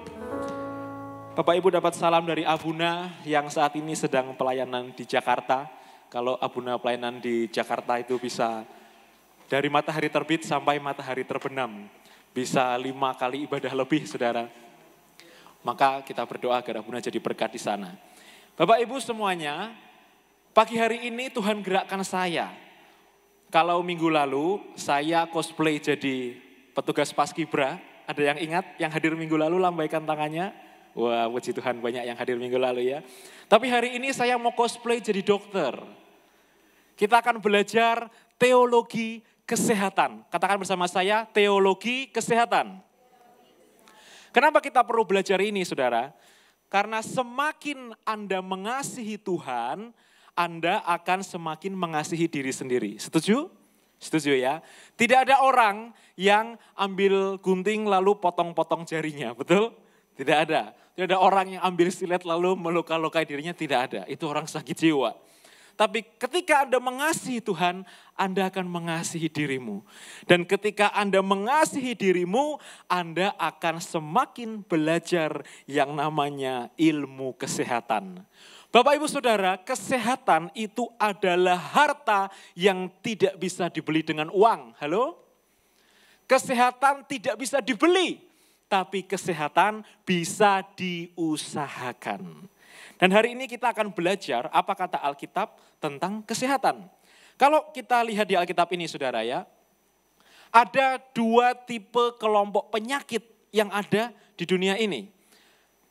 Bapak Ibu dapat salam dari Abuna yang saat ini sedang pelayanan di Jakarta. Kalau Abuna pelayanan di Jakarta itu bisa dari matahari terbit sampai matahari terbenam. Bisa 5 kali ibadah lebih saudara. Maka kita berdoa agar Abuna jadi berkat di sana. Bapak Ibu semuanya, pagi hari ini Tuhan gerakkan saya. Kalau minggu lalu saya cosplay jadi petugas Paskibra. Ada yang ingat yang hadir minggu lalu lambaikan tangannya? Wah, puji Tuhan banyak yang hadir minggu lalu ya. Tapi hari ini saya mau cosplay jadi dokter. Kita akan belajar teologi kesehatan. Katakan bersama saya, teologi kesehatan. Kenapa kita perlu belajar ini saudara? Karena semakin Anda mengasihi Tuhan, Anda akan semakin mengasihi diri sendiri. Setuju? Setuju ya? Tidak ada orang yang ambil gunting lalu potong-potong jarinya, betul? Tidak ada. Tidak ada orang yang ambil silet lalu meluka-lukai dirinya, tidak ada. Itu orang sakit jiwa. Tapi ketika Anda mengasihi Tuhan, Anda akan mengasihi dirimu. Dan ketika Anda mengasihi dirimu, Anda akan semakin belajar yang namanya ilmu kesehatan. Bapak Ibu Saudara, kesehatan itu adalah harta yang tidak bisa dibeli dengan uang. Halo? Kesehatan tidak bisa dibeli, tapi kesehatan bisa diusahakan. Dan hari ini kita akan belajar apa kata Alkitab tentang kesehatan. Kalau kita lihat di Alkitab ini saudara ya, ada 2 tipe kelompok penyakit yang ada di dunia ini.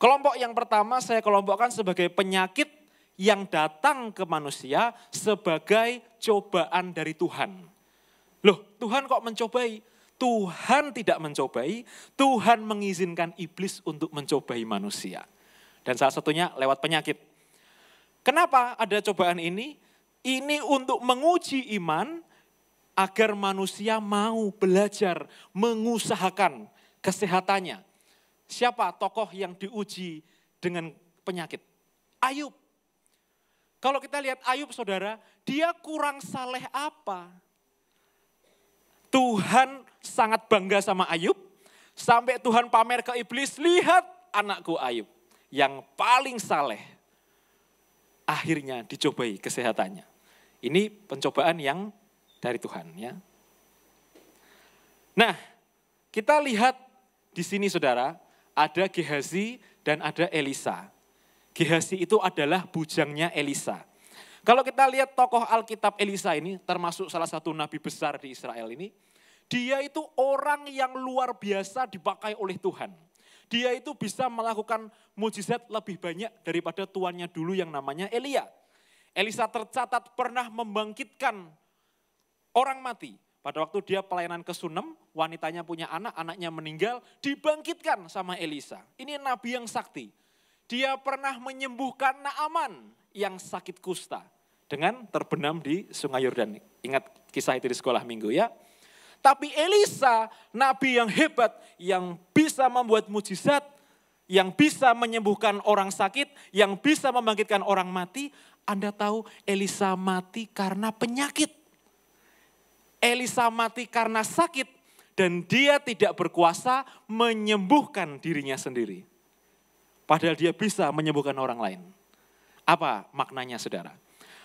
Kelompok yang pertama saya kelompokkan sebagai penyakit yang datang ke manusia sebagai cobaan dari Tuhan. Loh, Tuhan kok mencobai? Tuhan tidak mencobai, Tuhan mengizinkan iblis untuk mencobai manusia. Dan salah satunya lewat penyakit. Kenapa ada cobaan ini? Ini untuk menguji iman agar manusia mau belajar mengusahakan kesehatannya. Siapa tokoh yang diuji dengan penyakit? Ayub. Kalau kita lihat Ayub saudara, dia kurang saleh apa? Tuhan sangat bangga sama Ayub, sampai Tuhan pamer ke iblis, lihat anakku Ayub yang paling saleh. Akhirnya dicobai kesehatannya. Ini pencobaan yang dari Tuhan ya. Nah, kita lihat di sini saudara, ada Gehazi dan ada Elisa. Gehazi itu adalah bujangnya Elisa. Kalau kita lihat tokoh Alkitab Elisa ini, termasuk salah satu nabi besar di Israel ini, dia itu orang yang luar biasa dipakai oleh Tuhan. Dia itu bisa melakukan mujizat lebih banyak daripada tuannya dulu yang namanya Elia. Elisa tercatat pernah membangkitkan orang mati. Pada waktu dia pelayanan ke Sunem, wanitanya punya anak, anaknya meninggal, dibangkitkan sama Elisa. Ini nabi yang sakti. Dia pernah menyembuhkan Naaman yang sakit kusta dengan terbenam di Sungai Yordan. Ingat kisah itu di sekolah minggu ya. Tapi Elisa, nabi yang hebat, yang bisa membuat mujizat, yang bisa menyembuhkan orang sakit, yang bisa membangkitkan orang mati. Anda tahu Elisa mati karena penyakit. Elisa mati karena sakit dan dia tidak berkuasa menyembuhkan dirinya sendiri. Padahal dia bisa menyembuhkan orang lain. Apa maknanya saudara?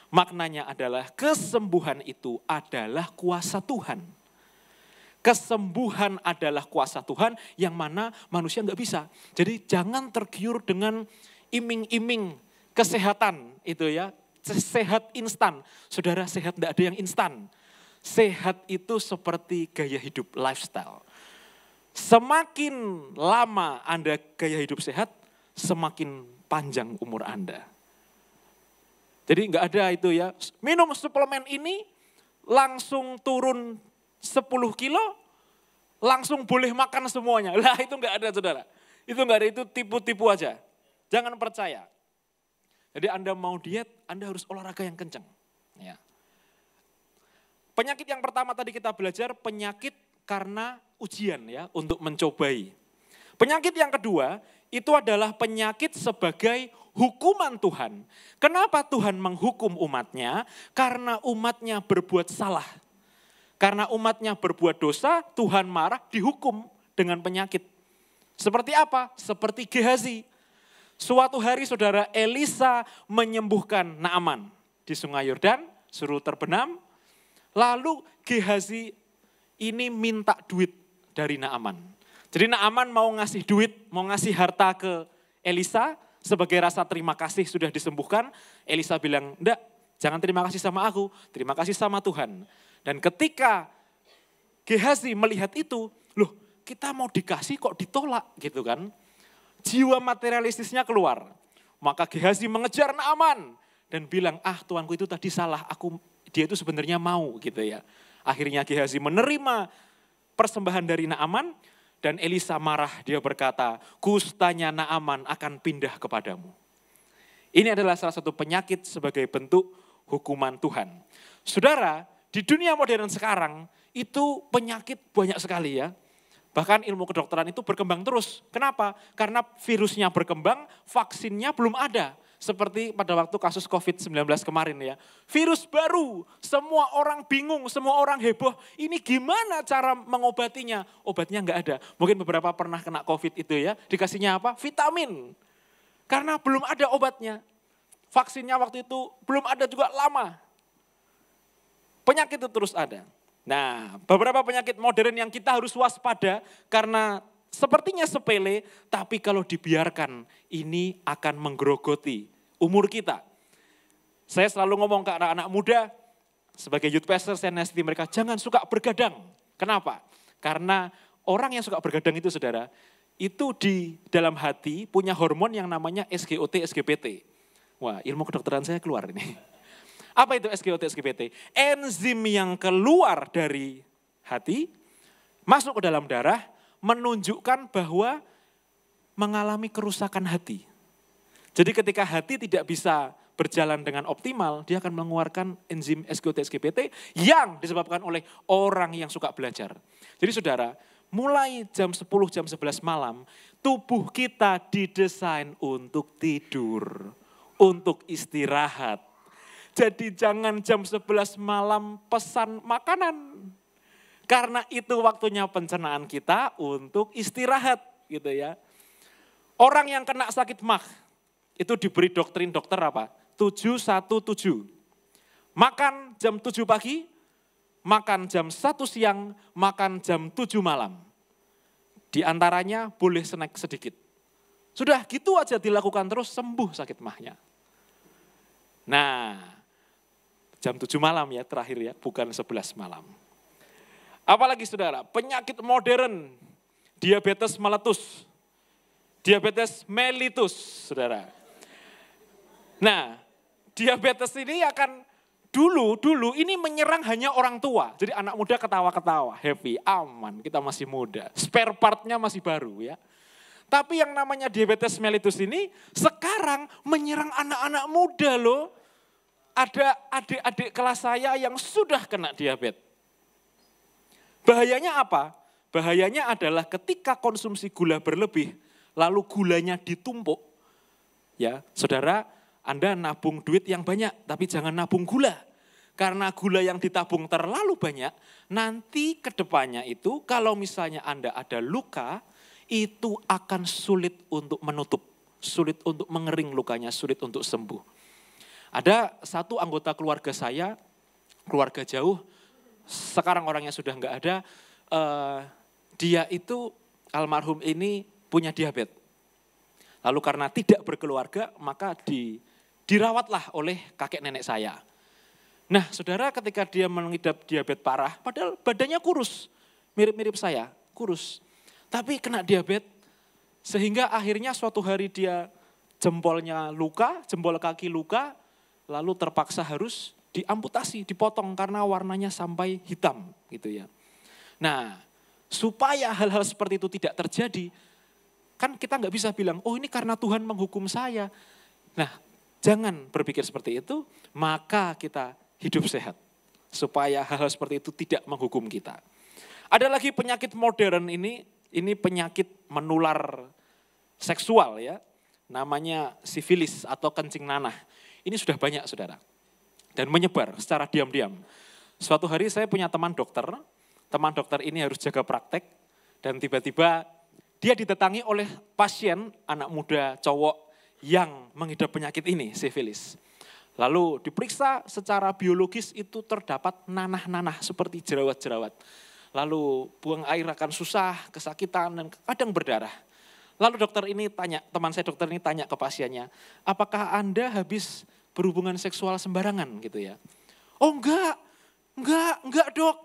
Maknanya adalah kesembuhan itu adalah kuasa Tuhan. Kesembuhan adalah kuasa Tuhan yang mana manusia nggak bisa. Jadi jangan tergiur dengan iming-iming kesehatan itu ya. Sehat instan. Saudara, sehat nggak ada yang instan. sehat itu seperti gaya hidup lifestyle. Semakin lama Anda gaya hidup sehat, semakin panjang umur Anda. Jadi nggak ada itu ya, minum suplemen ini langsung turun 10 kilo, langsung boleh makan semuanya. Lah itu nggak ada saudara. Itu nggak ada, itu tipu-tipu aja. Jangan percaya. Jadi Anda mau diet, Anda harus olahraga yang kencang. Ya. Penyakit yang pertama tadi kita belajar, penyakit karena ujian ya, untuk mencobai. Penyakit yang kedua, itu adalah penyakit sebagai hukuman Tuhan. Kenapa Tuhan menghukum umatnya? Karena umatnya berbuat salah. Karena umatnya berbuat dosa, Tuhan marah, dihukum dengan penyakit. Seperti apa? Seperti Gehazi. Suatu hari saudara, Elisa menyembuhkan Naaman di sungai Yordan, suruh terbenam. Lalu Gehazi ini minta duit dari Naaman. Jadi Naaman mau ngasih duit, mau ngasih harta ke Elisa sebagai rasa terima kasih sudah disembuhkan. Elisa bilang, enggak, jangan terima kasih sama aku, terima kasih sama Tuhan. Dan ketika Gehazi melihat itu, loh kita mau dikasih kok ditolak gitu kan. Jiwa materialistisnya keluar. Maka Gehazi mengejar Naaman dan bilang, tuanku itu tadi salah, dia itu sebenarnya mau gitu ya. Akhirnya Gehazi menerima persembahan dari Naaman dan Elisa marah, dia berkata, kustanya Naaman akan pindah kepadamu. Ini adalah salah satu penyakit sebagai bentuk hukuman Tuhan. Saudara, di dunia modern sekarang itu penyakit banyak sekali ya. Bahkan ilmu kedokteran itu berkembang terus. Kenapa? Karena virusnya berkembang, vaksinnya belum ada. Seperti pada waktu kasus COVID-19 kemarin ya. Virus baru, semua orang bingung, semua orang heboh. Ini gimana cara mengobatinya? Obatnya nggak ada. Mungkin beberapa pernah kena COVID itu ya. Dikasihnya apa? Vitamin. Karena belum ada obatnya. Vaksinnya waktu itu belum ada juga lama. Penyakit itu terus ada. Nah, beberapa penyakit modern yang kita harus waspada karena sepertinya sepele, tapi kalau dibiarkan ini akan menggerogoti umur kita. Saya selalu ngomong ke anak-anak muda, sebagai youth pastor saya nasihati mereka, jangan suka bergadang. Kenapa? Karena orang yang suka bergadang itu saudara, itu di dalam hati punya hormon yang namanya SGOT, SGPT. Wah, ilmu kedokteran saya keluar ini. Apa itu SGOT, SGPT? Enzim yang keluar dari hati, masuk ke dalam darah, menunjukkan bahwa mengalami kerusakan hati. Jadi ketika hati tidak bisa berjalan dengan optimal, dia akan mengeluarkan enzim SGOT, SGPT yang disebabkan oleh orang yang suka belajar. Jadi saudara, mulai jam 10, jam 11 malam, tubuh kita didesain untuk tidur, untuk istirahat. Jadi jangan jam 11 malam pesan makanan. Karena itu waktunya pencernaan kita untuk istirahat gitu ya. Orang yang kena sakit mah itu diberi doktrin dokter apa? 7-1-7. Makan jam 7 pagi, makan jam 1 siang, makan jam 7 malam. Di antaranya boleh snack sedikit. Sudah gitu aja dilakukan terus, sembuh sakit mahnya. Nah, jam 7 malam ya terakhir ya, bukan 11 malam. Apalagi saudara, penyakit modern, diabetes meletus, diabetes mellitus saudara. Nah, diabetes ini akan dulu ini menyerang hanya orang tua. Jadi anak muda ketawa-ketawa, happy, aman, kita masih muda. Spare partnya masih baru ya. Tapi yang namanya diabetes mellitus ini sekarang menyerang anak-anak muda loh. Ada adik-adik kelas saya yang sudah kena diabetes. Bahayanya apa? Bahayanya adalah ketika konsumsi gula berlebih, lalu gulanya ditumpuk. Ya, saudara, Anda nabung duit yang banyak, tapi jangan nabung gula. Karena gula yang ditabung terlalu banyak, nanti ke depannya itu kalau misalnya Anda ada luka, itu akan sulit untuk menutup, sulit untuk mengering lukanya, sulit untuk sembuh. Ada satu anggota keluarga saya, keluarga jauh, sekarang orangnya sudah enggak ada, dia itu almarhum ini punya diabetes. Lalu karena tidak berkeluarga, maka dirawatlah oleh kakek nenek saya. Nah saudara ketika dia mengidap diabetes parah, padahal badannya kurus. Mirip-mirip saya, kurus. Tapi kena diabetes, sehingga akhirnya suatu hari dia jempolnya luka, jempol kaki luka, lalu terpaksa harus diamputasi, dipotong karena warnanya sampai hitam gitu ya. Nah supaya hal-hal seperti itu tidak terjadi, kan kita nggak bisa bilang, oh ini karena Tuhan menghukum saya. Nah jangan berpikir seperti itu, maka kita hidup sehat. Supaya hal-hal seperti itu tidak menghukum kita. Ada lagi penyakit modern ini penyakit menular seksual ya. Namanya sifilis atau kencing nanah. Ini sudah banyak saudara. Dan menyebar secara diam-diam. Suatu hari saya punya teman dokter ini harus jaga praktek. Dan tiba-tiba dia didatangi oleh pasien anak muda cowok yang mengidap penyakit ini, sifilis. Lalu diperiksa secara biologis itu terdapat nanah-nanah seperti jerawat-jerawat. Lalu buang air akan susah, kesakitan dan kadang berdarah. Lalu teman saya dokter ini tanya ke pasiennya, apakah Anda habis berhubungan seksual sembarangan gitu ya? Oh enggak dok,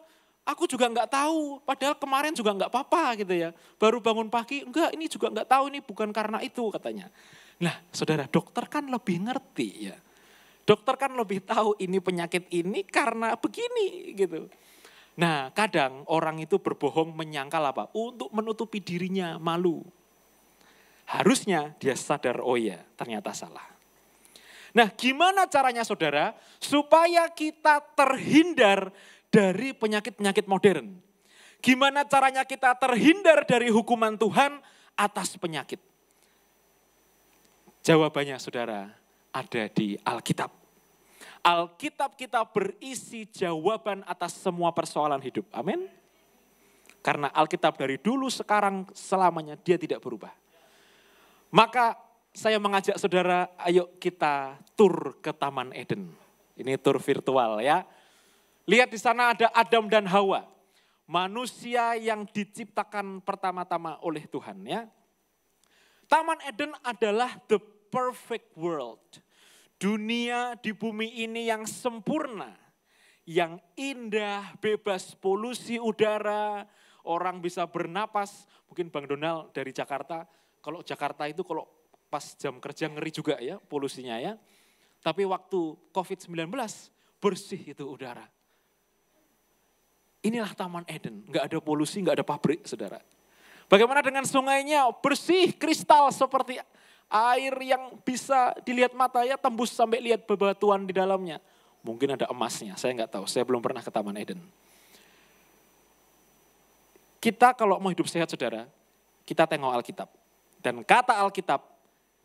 aku juga enggak tahu, padahal kemarin juga enggak apa-apa gitu ya. Baru bangun pagi, enggak ini juga enggak tahu, ini bukan karena itu katanya. Nah saudara, dokter kan lebih ngerti ya. Dokter kan lebih tahu ini penyakit ini karena begini gitu. Nah kadang orang itu berbohong menyangkal apa? Untuk menutupi dirinya malu. Harusnya dia sadar, oh ya ternyata salah. Nah gimana caranya saudara supaya kita terhindar dari penyakit-penyakit modern? Gimana caranya kita terhindar dari hukuman Tuhan atas penyakit? Jawabannya saudara ada di Alkitab. Alkitab kita berisi jawaban atas semua persoalan hidup. Amin. Karena Alkitab dari dulu, sekarang, selamanya dia tidak berubah. Maka saya mengajak saudara, ayo kita tur ke Taman Eden. Ini tur virtual ya. Lihat di sana ada Adam dan Hawa. Manusia yang diciptakan pertama-tama oleh Tuhan ya. Taman Eden adalah the perfect world. Dunia di bumi ini yang sempurna, yang indah, bebas polusi udara, orang bisa bernapas. Mungkin Bang Donald dari Jakarta, kalau Jakarta itu kalau pas jam kerja ngeri juga ya polusinya ya. Tapi waktu COVID-19 bersih itu udara. Inilah Taman Eden, nggak ada polusi, nggak ada pabrik saudara. Bagaimana dengan sungainya? Bersih, kristal seperti air yang bisa dilihat mata ya, tembus sampai lihat bebatuan di dalamnya. Mungkin ada emasnya, saya nggak tahu, saya belum pernah ke Taman Eden. Kita kalau mau hidup sehat saudara, kita tengok Alkitab. Dan kata Alkitab,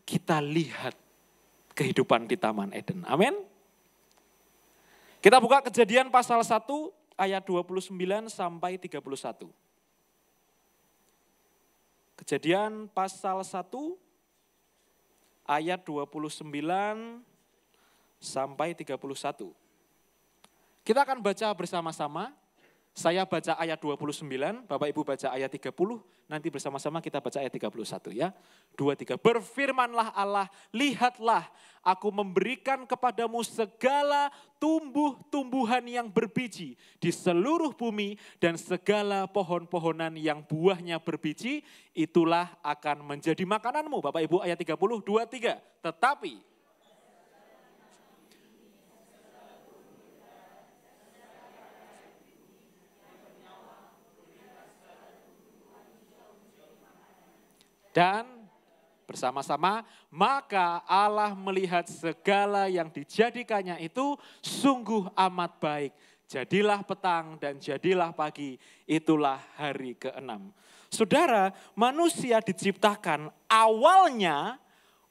kita lihat kehidupan di Taman Eden. Amin. Kita buka Kejadian pasal 1 ayat 29 sampai 31. Kejadian pasal 1 ayat 29 sampai 31. Kita akan baca bersama-sama. Saya baca ayat 29, Bapak Ibu baca ayat 30, nanti bersama-sama kita baca ayat 31 ya. 2, 3, berfirmanlah Allah, lihatlah aku memberikan kepadamu segala tumbuh-tumbuhan yang berbiji di seluruh bumi dan segala pohon-pohonan yang buahnya berbiji, itulah akan menjadi makananmu. Bapak Ibu ayat 30, 2, 3, tetapi dan bersama-sama, maka Allah melihat segala yang dijadikannya itu sungguh amat baik. Jadilah petang dan jadilah pagi, itulah hari ke-6. Saudara, manusia diciptakan awalnya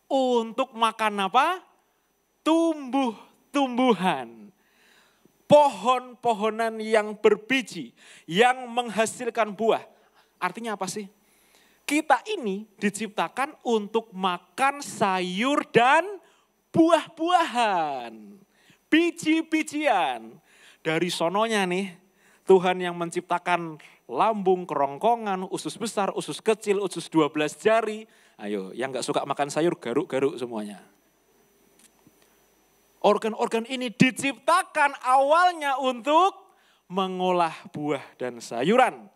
untuk makan apa? Tumbuh-tumbuhan. Pohon-pohonan yang berbiji, yang menghasilkan buah. Artinya apa sih? Kita ini diciptakan untuk makan sayur dan buah-buahan. Biji-bijian. Dari sononya nih, Tuhan yang menciptakan lambung, kerongkongan, usus besar, usus kecil, usus 12 jari. Ayo, yang gak suka makan sayur garuk-garuk semuanya. Organ-organ ini diciptakan awalnya untuk mengolah buah dan sayuran.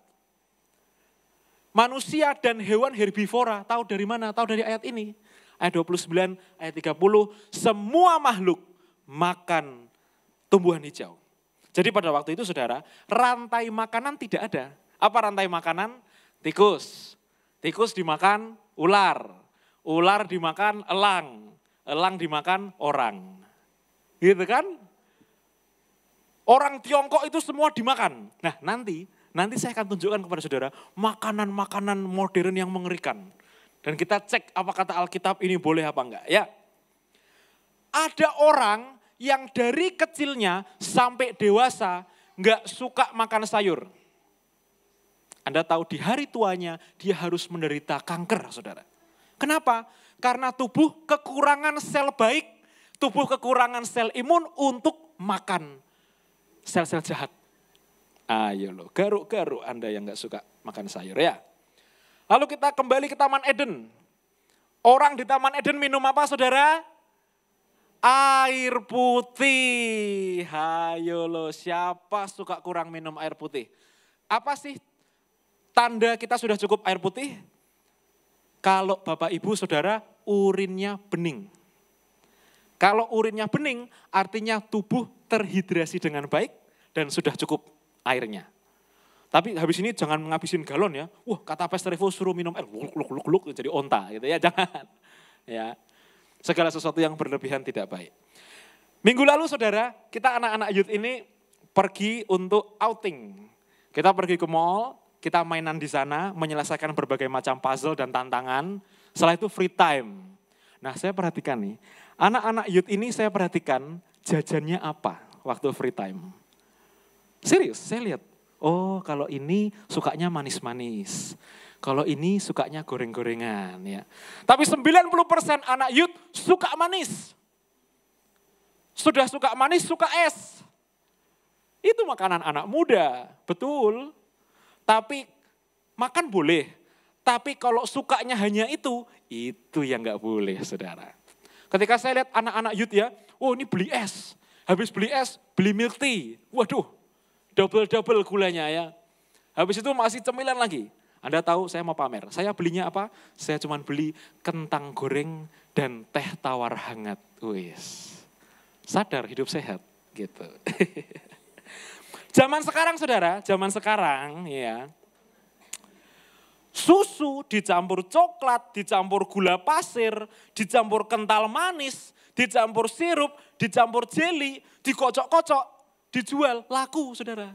Manusia dan hewan herbivora, tahu dari mana? Tahu dari ayat ini. Ayat 29, ayat 30, semua makhluk makan tumbuhan hijau. Jadi pada waktu itu saudara, rantai makanan tidak ada. Apa rantai makanan? Tikus. Tikus dimakan ular. Ular dimakan elang. Elang dimakan orang. Gitu kan? Orang Tiongkok itu semua dimakan. Nah nanti saya akan tunjukkan kepada saudara makanan-makanan modern yang mengerikan. Dan kita cek apa kata Alkitab ini boleh apa enggak ya. Ada orang yang dari kecilnya sampai dewasa enggak suka makan sayur. Anda tahu di hari tuanya dia harus menderita kanker saudara. Kenapa? Karena tubuh kekurangan sel baik, tubuh kekurangan sel imun untuk makan sel-sel jahat. Ayo loh, garuk-garuk Anda yang gak suka makan sayur ya. Lalu kita kembali ke Taman Eden. Orang di Taman Eden minum apa saudara? Air putih. Ayo loh, siapa suka kurang minum air putih? Apa sih tanda kita sudah cukup air putih? Kalau Bapak Ibu Saudara urinnya bening. Kalau urinnya bening artinya tubuh terhidrasi dengan baik dan sudah cukup airnya. Tapi habis ini jangan menghabisin galon ya. Wah kata Pastor Revo suruh minum air, luk jadi onta gitu ya. Jangan. Ya. Segala sesuatu yang berlebihan tidak baik. Minggu lalu saudara, kita anak-anak youth ini pergi untuk outing. Kita pergi ke mall, kita mainan di sana, menyelesaikan berbagai macam puzzle dan tantangan. Setelah itu free time. Nah saya perhatikan nih, anak-anak youth ini saya perhatikan jajannya apa waktu free time. Serius, saya lihat. Oh kalau ini sukanya manis-manis. Kalau ini sukanya goreng-gorengan ya. Tapi 90% anak youth suka manis. Sudah suka manis, suka es. Itu makanan anak muda, betul. Tapi makan boleh. Tapi kalau sukanya hanya itu yang gak boleh saudara. Ketika saya lihat anak-anak youth ya, oh ini beli es. Habis beli es, beli milk tea. Waduh, double-double gulanya ya. Habis itu masih cemilan lagi. Anda tahu saya mau pamer. Saya belinya apa? Saya cuma beli kentang goreng dan teh tawar hangat. Wis. Sadar hidup sehat gitu. Zaman sekarang saudara, zaman sekarang ya. Susu dicampur coklat, dicampur gula pasir, dicampur kental manis, dicampur sirup, dicampur jeli, dikocok-kocok, dijual, laku saudara.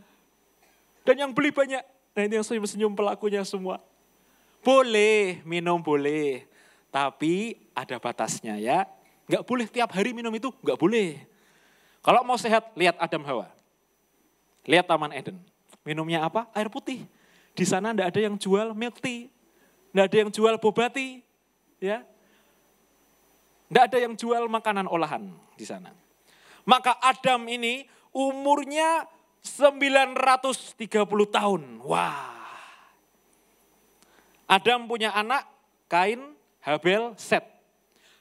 Dan yang beli banyak. Nah ini yang senyum-senyum pelakunya semua. Boleh, minum boleh. Tapi ada batasnya ya. Enggak boleh tiap hari minum itu, enggak boleh. Kalau mau sehat, lihat Adam Hawa. Lihat Taman Eden. Minumnya apa? Air putih. Di sana enggak ada yang jual milk tea. Enggak ada yang jual boba tea. Ya. Enggak ada yang jual makanan olahan di sana. Maka Adam ini umurnya 930 tahun. Wah. Adam punya anak, Kain, Habel, Set.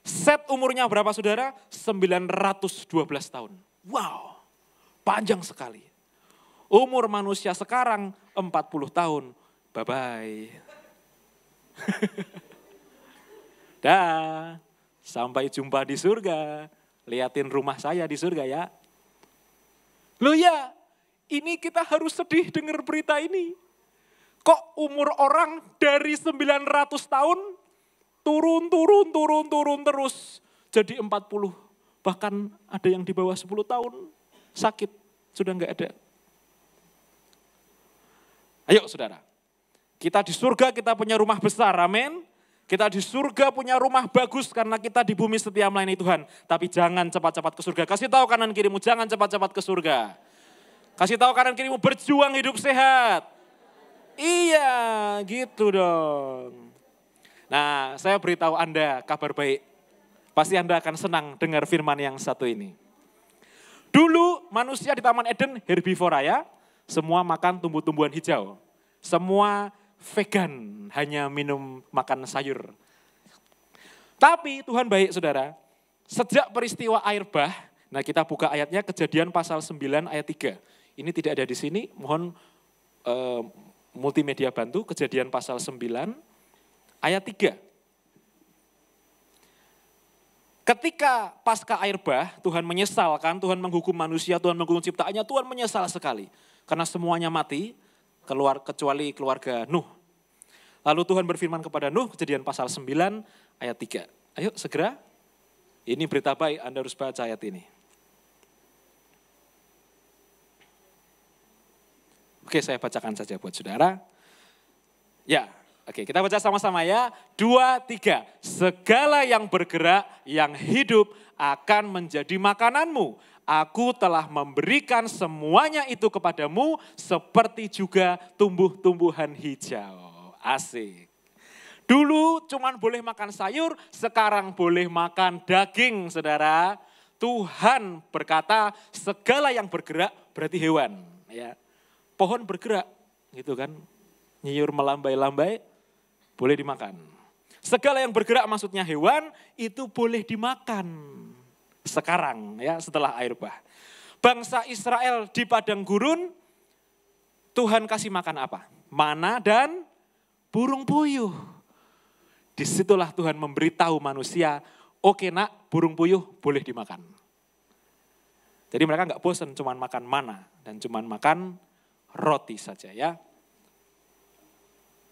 Set umurnya berapa saudara? 912 tahun. Wow, panjang sekali. Umur manusia sekarang 40 tahun. Bye-bye. Dah, sampai jumpa di surga. Liatin rumah saya di surga ya. Loh ya, ini kita harus sedih dengar berita ini. Kok umur orang dari 900 tahun turun terus jadi 40. Bahkan ada yang di bawah 10 tahun sakit, sudah enggak ada. Ayo saudara, kita di surga kita punya rumah besar, amin. Kita di surga punya rumah bagus karena kita di bumi setia melayani Tuhan. Tapi jangan cepat-cepat ke surga. Kasih tahu kanan kirimu, jangan cepat-cepat ke surga. Kasih tahu kanan kirimu, berjuang hidup sehat. Iya, gitu dong. Nah, saya beritahu Anda kabar baik. Pasti Anda akan senang dengar firman yang satu ini. Dulu manusia di Taman Eden herbivora ya. Semua makan tumbuh-tumbuhan hijau. Semua vegan, hanya minum makan sayur. Tapi Tuhan baik saudara. Sejak peristiwa air bah, Nah kita buka ayatnya Kejadian pasal 9 ayat 3. Ini tidak ada di sini, mohon multimedia bantu. Kejadian pasal 9 ayat 3. Ketika pasca air bah, Tuhan menyesalkan, Tuhan menghukum manusia, Tuhan menghukum ciptaannya, Tuhan menyesal sekali. Karena semuanya mati, kecuali keluarga Nuh. Lalu Tuhan berfirman kepada Nuh, Kejadian pasal 9 ayat 3. Ayo segera, ini berita baik, Anda harus baca ayat ini. Oke, saya bacakan saja buat saudara. Ya. Oke, kita baca sama-sama ya. 2, 3. Segala yang bergerak, yang hidup akan menjadi makananmu. Aku telah memberikan semuanya itu kepadamu seperti juga tumbuh-tumbuhan hijau. Asik. Dulu cuman boleh makan sayur, sekarang boleh makan daging, saudara. Tuhan berkata segala yang bergerak berarti hewan. Ya. Pohon bergerak, gitu kan. Nyiur melambai-lambai, boleh dimakan. Segala yang bergerak maksudnya hewan itu boleh dimakan. Sekarang ya setelah air bah. Bangsa Israel di padang gurun Tuhan kasih makan apa? Mana dan burung puyuh. Disitulah Tuhan memberitahu manusia, oke nak burung puyuh boleh dimakan. Jadi mereka nggak bosan cuman makan mana dan cuman makan roti saja ya.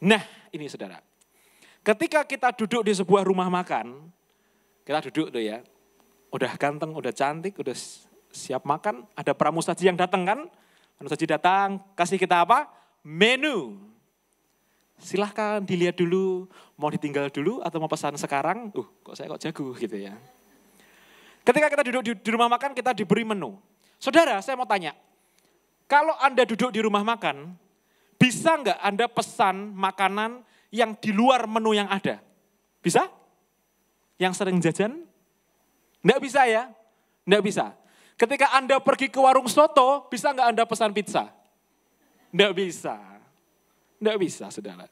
Nah ini saudara. Ketika kita duduk di sebuah rumah makan, kita duduk tuh ya, udah ganteng, udah cantik, udah siap makan, ada pramusaji yang datang kan, pramusaji datang, kasih kita apa? Menu. Silahkan dilihat dulu, mau ditinggal dulu atau mau pesan sekarang, kok saya kok jago gitu ya. Ketika kita duduk di rumah makan, kita diberi menu. Saudara, saya mau tanya, kalau Anda duduk di rumah makan, bisa nggak Anda pesan makanan yang di luar menu yang ada? Bisa? Yang sering jajan? Nggak bisa ya? Nggak bisa. Ketika Anda pergi ke warung soto, bisa nggak Anda pesan pizza? Nggak bisa. Nggak bisa, saudara.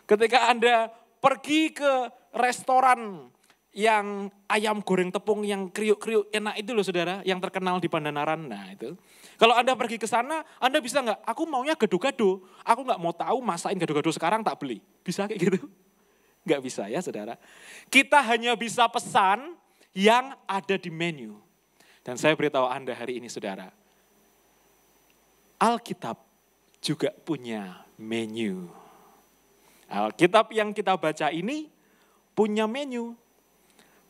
Ketika Anda pergi ke restoran yang ayam goreng tepung yang kriuk-kriuk enak itu loh saudara, yang terkenal di Pandanaran, nah itu. Kalau Anda pergi ke sana, Anda bisa nggak? Aku maunya gado-gado, aku nggak mau tahu masakin gado-gado sekarang tak beli. Bisa kayak gitu? Nggak bisa ya saudara. Kita hanya bisa pesan yang ada di menu. Dan saya beritahu Anda hari ini saudara, Alkitab juga punya menu. Alkitab yang kita baca ini punya menu.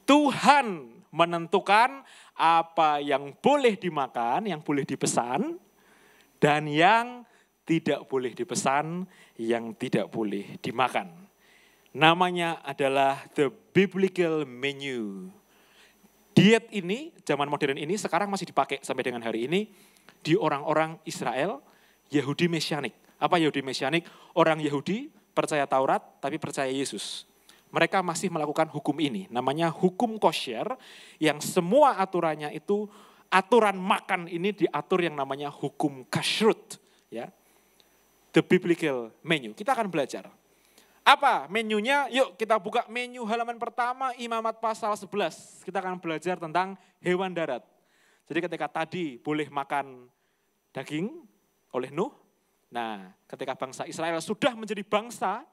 Tuhan menentukan apa yang boleh dimakan, yang boleh dipesan, dan yang tidak boleh dipesan, yang tidak boleh dimakan. Namanya adalah the biblical menu. Diet ini, zaman modern ini sekarang masih dipakai sampai dengan hari ini di orang-orang Israel, Yahudi Mesianik. Apa Yahudi Mesianik? Orang Yahudi percaya Taurat tapi percaya Yesus. Mereka masih melakukan hukum ini, namanya hukum kosher, yang semua aturannya itu, aturan makan ini diatur yang namanya hukum kashrut. Ya. The biblical menu, kita akan belajar. Apa menunya? Yuk kita buka menu halaman pertama, Imamat pasal 11. Kita akan belajar tentang hewan darat. Jadi ketika tadi boleh makan daging oleh Nuh, nah ketika bangsa Israel sudah menjadi bangsa,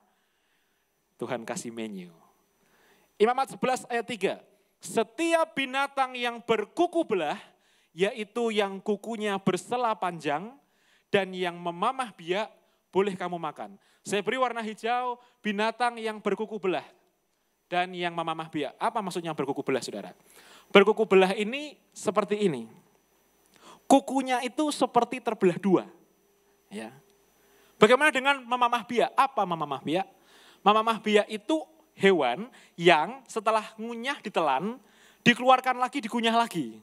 Tuhan kasih menu. Imamat 11 ayat 3. Setiap binatang yang berkuku belah, yaitu yang kukunya bersela panjang, dan yang memamah biak, boleh kamu makan. Saya beri warna hijau, binatang yang berkuku belah, dan yang memamah biak. Apa maksudnya berkuku belah saudara? Berkuku belah ini seperti ini. Kukunya itu seperti terbelah dua. Ya. Bagaimana dengan memamah biak? Apa memamah biak? Mamamah biak itu hewan yang setelah ngunyah ditelan, dikeluarkan lagi, dikunyah lagi.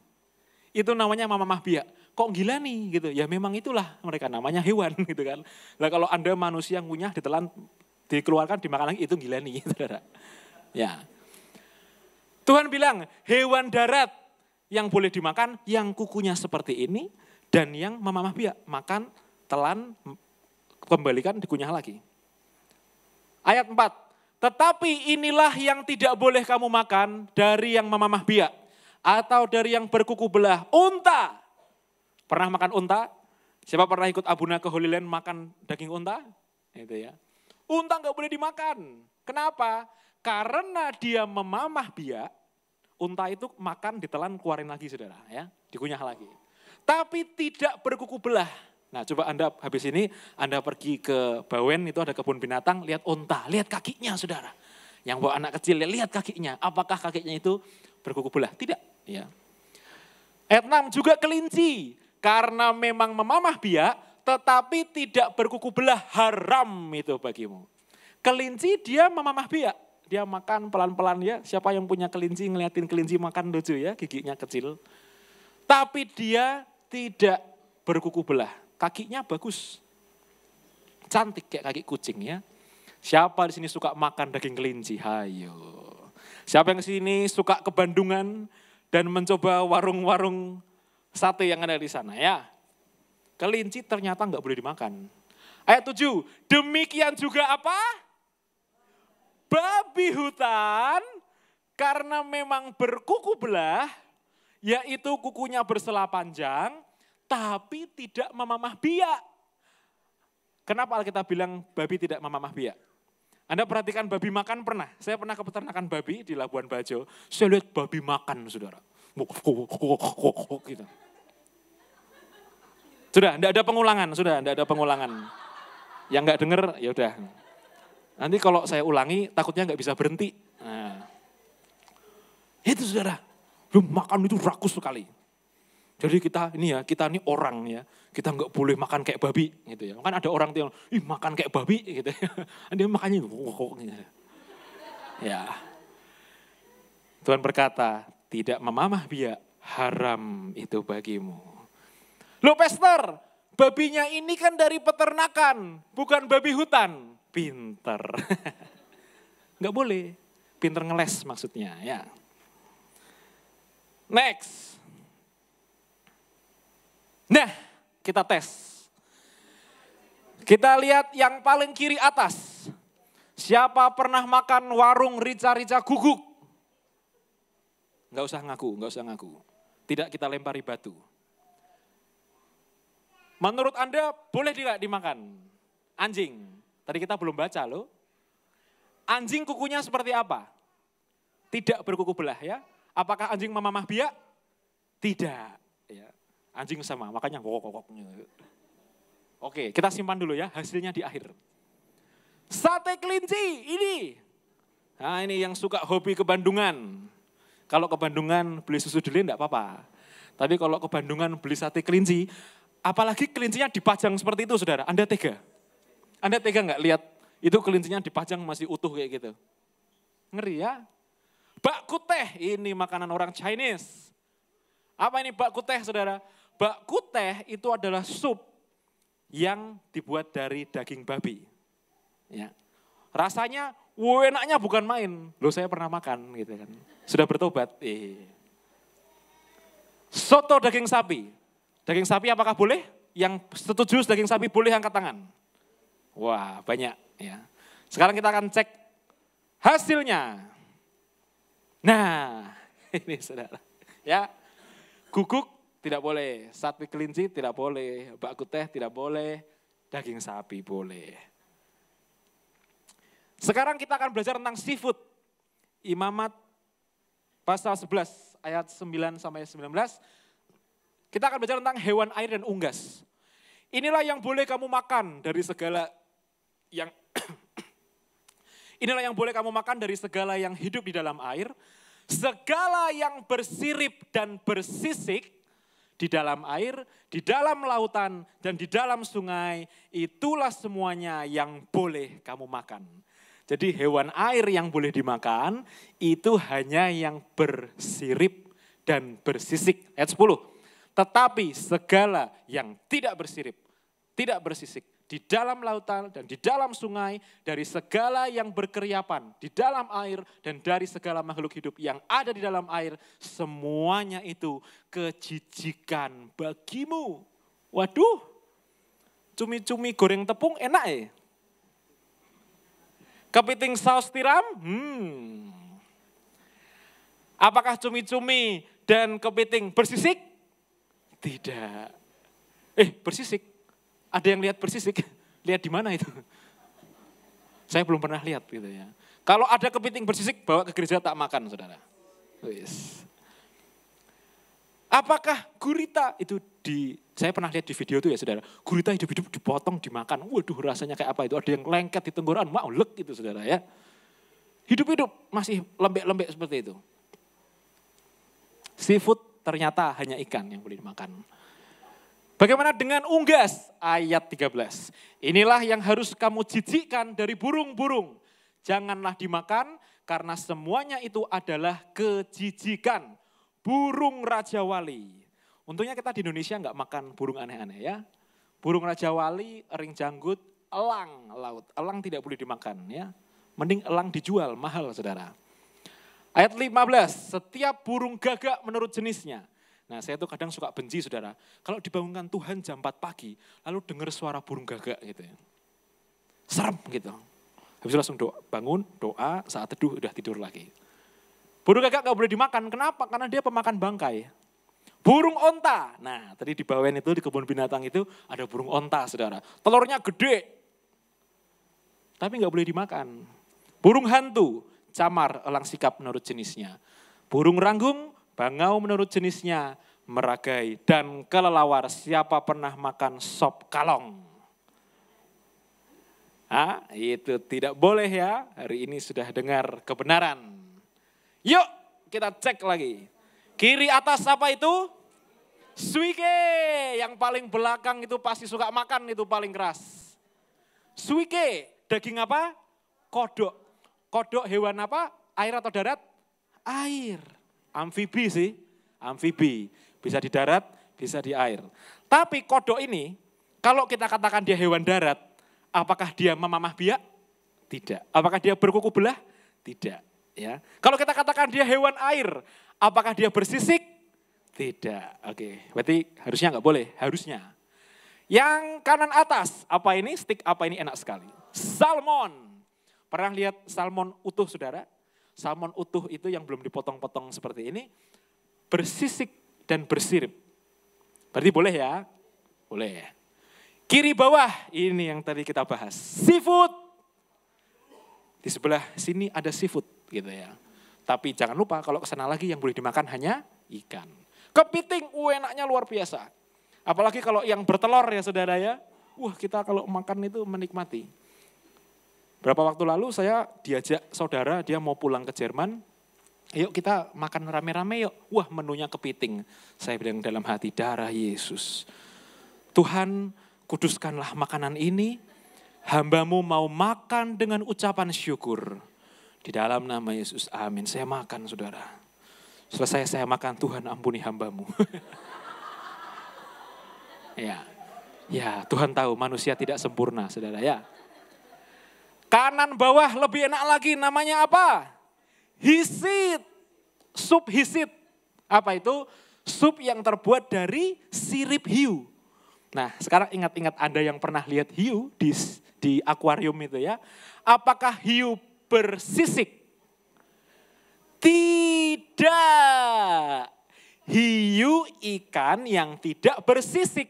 Itu namanya mamamah biak. Kok gila nih gitu? Ya memang itulah mereka namanya hewan gitu kan. Lah kalau Anda manusia ngunyah ditelan, dikeluarkan, dimakan lagi, itu gila nih saudara. Ya. Tuhan bilang hewan darat yang boleh dimakan, yang kukunya seperti ini, dan yang mamamah biak. Makan, telan, kembalikan, dikunyah lagi. Ayat 4, tetapi inilah yang tidak boleh kamu makan dari yang memamah biak. atau dari yang berkuku belah, unta. Pernah makan unta? Siapa pernah ikut Abuna ke Holy Land makan daging unta? Itu ya. Unta nggak boleh dimakan. Kenapa? Karena dia memamah biak, unta itu makan ditelan keluarin lagi saudara, ya, dikunyah lagi. Tapi tidak berkuku belah. Nah coba Anda habis ini, Anda pergi ke Bawen, itu ada kebun binatang, lihat unta, lihat kakinya saudara. Yang bawa anak kecil, lihat kakinya, apakah kakinya itu berkuku belah? Tidak. Ya. Ayat 6 juga kelinci, karena memang memamah biak, tetapi tidak berkuku belah, haram itu bagimu. Kelinci dia memamah biak, dia makan pelan-pelan ya, siapa yang punya kelinci, ngeliatin kelinci makan lucu ya, giginya kecil. Tapi dia tidak berkuku belah. Kakinya bagus, cantik kayak kaki kucing ya. Siapa di sini suka makan daging kelinci? Hayo. Siapa yang di sini suka ke Bandungan dan mencoba warung-warung sate yang ada di sana ya? Kelinci ternyata nggak boleh dimakan. Ayat 7, demikian juga apa? Babi hutan karena memang berkuku belah, yaitu kukunya bersela panjang, tapi tidak memamah biak. Kenapa Alkitab bilang babi tidak memamah biak? Anda perhatikan babi makan pernah? Saya pernah ke peternakan babi di Labuan Bajo. Saya lihat babi makan, saudara. Gitu. Sudah, tidak ada pengulangan. Yang nggak dengar, ya udah. Nanti kalau saya ulangi, takutnya nggak bisa berhenti. Nah. Itu saudara, makan itu rakus sekali. Jadi kita ini orang ya, kita nggak boleh makan kayak babi gitu ya. Kan ada orang yang makan kayak babi gitu ya. Dia makannya gitu. Ya. Tuhan berkata, tidak memamah biak, haram itu bagimu. Loh pastor, babinya ini kan dari peternakan, bukan babi hutan. Pinter. Nggak boleh, pinter ngeles maksudnya ya. Next. Nah, kita tes. Kita lihat yang paling kiri atas. Siapa pernah makan warung rica-rica guguk? Nggak usah ngaku. Tidak kita lempari batu. Menurut Anda boleh tidak dimakan? Anjing. Tadi kita belum baca loh. Anjing kukunya seperti apa? Tidak berkuku belah ya. Apakah anjing memamah biak? Tidak. Ya. Anjing sama, makanya kokok. Oke, kita simpan dulu ya, hasilnya di akhir. Sate kelinci, ini. Nah ini yang suka hobi ke Bandungan. Kalau ke Bandungan beli susu deli enggak apa-apa. Tapi kalau ke Bandungan beli sate kelinci, apalagi kelincinya dipajang seperti itu saudara, Anda tega? Anda tega enggak lihat itu kelincinya dipajang masih utuh kayak gitu? Ngeri ya. Bakku teh, ini makanan orang Chinese. Apa ini bakku teh saudara? Bakku teh itu adalah sup yang dibuat dari daging babi. Ya. Rasanya enaknya bukan main. Loh saya pernah makan gitu kan. Sudah bertobat. Soto daging sapi. Daging sapi apakah boleh? Yang setuju daging sapi boleh angkat tangan. Wah banyak ya. Sekarang kita akan cek hasilnya. Nah ini saudara. Ya, guguk tidak boleh, sate kelinci tidak boleh, bakku teh tidak boleh, daging sapi boleh. Sekarang kita akan belajar tentang seafood. Imamat pasal 11 ayat 9 sampai 19. Kita akan belajar tentang hewan air dan unggas. Inilah yang boleh kamu makan dari segala yang inilah yang boleh kamu makan dari segala yang hidup di dalam air, segala yang bersirip dan bersisik di dalam air, di dalam lautan, dan di dalam sungai, itulah semuanya yang boleh kamu makan. Jadi hewan air yang boleh dimakan, itu hanya yang bersirip dan bersisik. Ayat 10, tetapi segala yang tidak bersirip, tidak bersisik, di dalam lautan dan di dalam sungai, dari segala yang berkeriapan di dalam air dan dari segala makhluk hidup yang ada di dalam air, semuanya itu kejijikan bagimu. Waduh, cumi-cumi goreng tepung enak ya? Kepiting saus tiram? Apakah cumi-cumi dan kepiting bersisik? Tidak. Bersisik? Ada yang lihat bersisik? Lihat di mana itu? Saya belum pernah lihat gitu ya. Kalau ada kepiting bersisik, bawa ke gereja tak makan, saudara. Wis. Apakah gurita itu saya pernah lihat di video itu ya saudara. Gurita hidup-hidup dipotong, dimakan. Waduh rasanya kayak apa itu. Ada yang lengket di tenggorokan, maulek gitu saudara ya. Hidup-hidup masih lembek-lembek seperti itu. Seafood ternyata hanya ikan yang boleh dimakan. Bagaimana dengan unggas? Ayat 13. Inilah yang harus kamu jijikkan dari burung-burung. Janganlah dimakan karena semuanya itu adalah kejijikan. Burung Raja Wali. Untungnya kita di Indonesia nggak makan burung aneh-aneh ya. Burung Raja Wali, ering janggut, elang laut. Elang tidak boleh dimakan ya. Mending elang dijual, mahal saudara. Ayat 15, setiap burung gagak menurut jenisnya. Nah saya tuh kadang suka benci saudara. Kalau dibangunkan Tuhan jam 4 pagi, lalu dengar suara burung gagak gitu ya. Serem gitu. Habis itu langsung bangun, doa, saat teduh udah tidur lagi. Burung gagak gak boleh dimakan, kenapa? Karena dia pemakan bangkai. Burung onta, nah tadi di Bawen itu, di kebun binatang itu ada burung onta saudara. Telurnya gede, tapi gak boleh dimakan. Burung hantu, camar, elang sikap menurut jenisnya. Burung ranggung, bangau menurut jenisnya, meragai, dan kelelawar. Siapa pernah makan sop kalong? Itu tidak boleh ya, hari ini sudah dengar kebenaran. Yuk kita cek lagi. Kiri atas apa itu? Suike. Yang paling belakang itu pasti suka makan itu paling keras. Suike. Daging apa? Kodok. Kodok hewan apa? Air atau darat? Air. Amfibi sih. Amfibi. Bisa di darat, bisa di air. Tapi kodok ini, kalau kita katakan dia hewan darat, apakah dia memamah biak? Tidak. Apakah dia berkuku belah? Tidak. Ya. Kalau kita katakan dia hewan air, apakah dia bersisik? Tidak. Oke, berarti harusnya nggak boleh, harusnya. Yang kanan atas, apa ini? Stik apa ini? Enak sekali. Salmon. Pernah lihat salmon utuh saudara? Salmon utuh itu yang belum dipotong-potong seperti ini, bersisik dan bersirip. Berarti boleh ya? Boleh. Kiri bawah, ini yang tadi kita bahas. Seafood. Di sebelah sini ada seafood gitu ya. Tapi jangan lupa kalau kesana lagi yang boleh dimakan hanya ikan. Kepiting, enaknya luar biasa. Apalagi kalau yang bertelur ya saudara ya. Wah kita kalau makan itu menikmati. Berapa waktu lalu saya diajak saudara, dia mau pulang ke Jerman. Yuk kita makan rame-rame yuk. Wah menunya kepiting. Saya bilang dalam hati, darah Yesus. Tuhan kuduskanlah makanan ini. Hamba-Mu mau makan dengan ucapan syukur. Di dalam nama Yesus, amin. Saya makan saudara. Selesai saya makan, Tuhan ampuni hamba-Mu. Ya, Tuhan tahu manusia tidak sempurna saudara ya. Kanan bawah lebih enak lagi, namanya apa? Hisit. Sup hisit. Apa itu? Sup yang terbuat dari sirip hiu. Nah sekarang ingat-ingat Anda yang pernah lihat hiu di akuarium itu ya. Apakah hiu bersisik? Tidak. Hiu ikan yang tidak bersisik.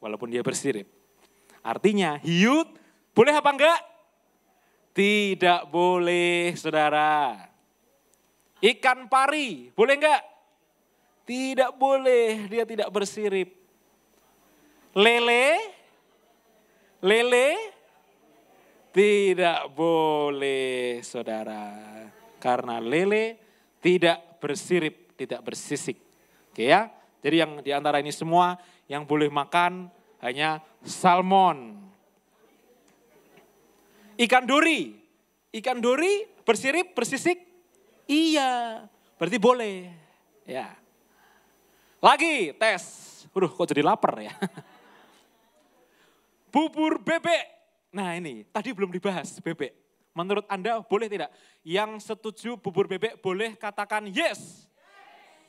Walaupun dia bersirip. Artinya hiu boleh apa enggak? Tidak boleh saudara. Ikan pari boleh enggak? Tidak boleh, dia tidak bersirip. Lele tidak boleh saudara. Karena lele tidak bersirip, tidak bersisik. Oke ya, jadi yang diantara ini semua yang boleh makan hanya salmon. Ikan dori bersirip, bersisik? Iya, berarti boleh. Ya. Lagi tes, kok jadi lapar ya. Bubur bebek. Nah ini, tadi belum dibahas bebek. Menurut Anda boleh tidak? Yang setuju bubur bebek boleh katakan yes.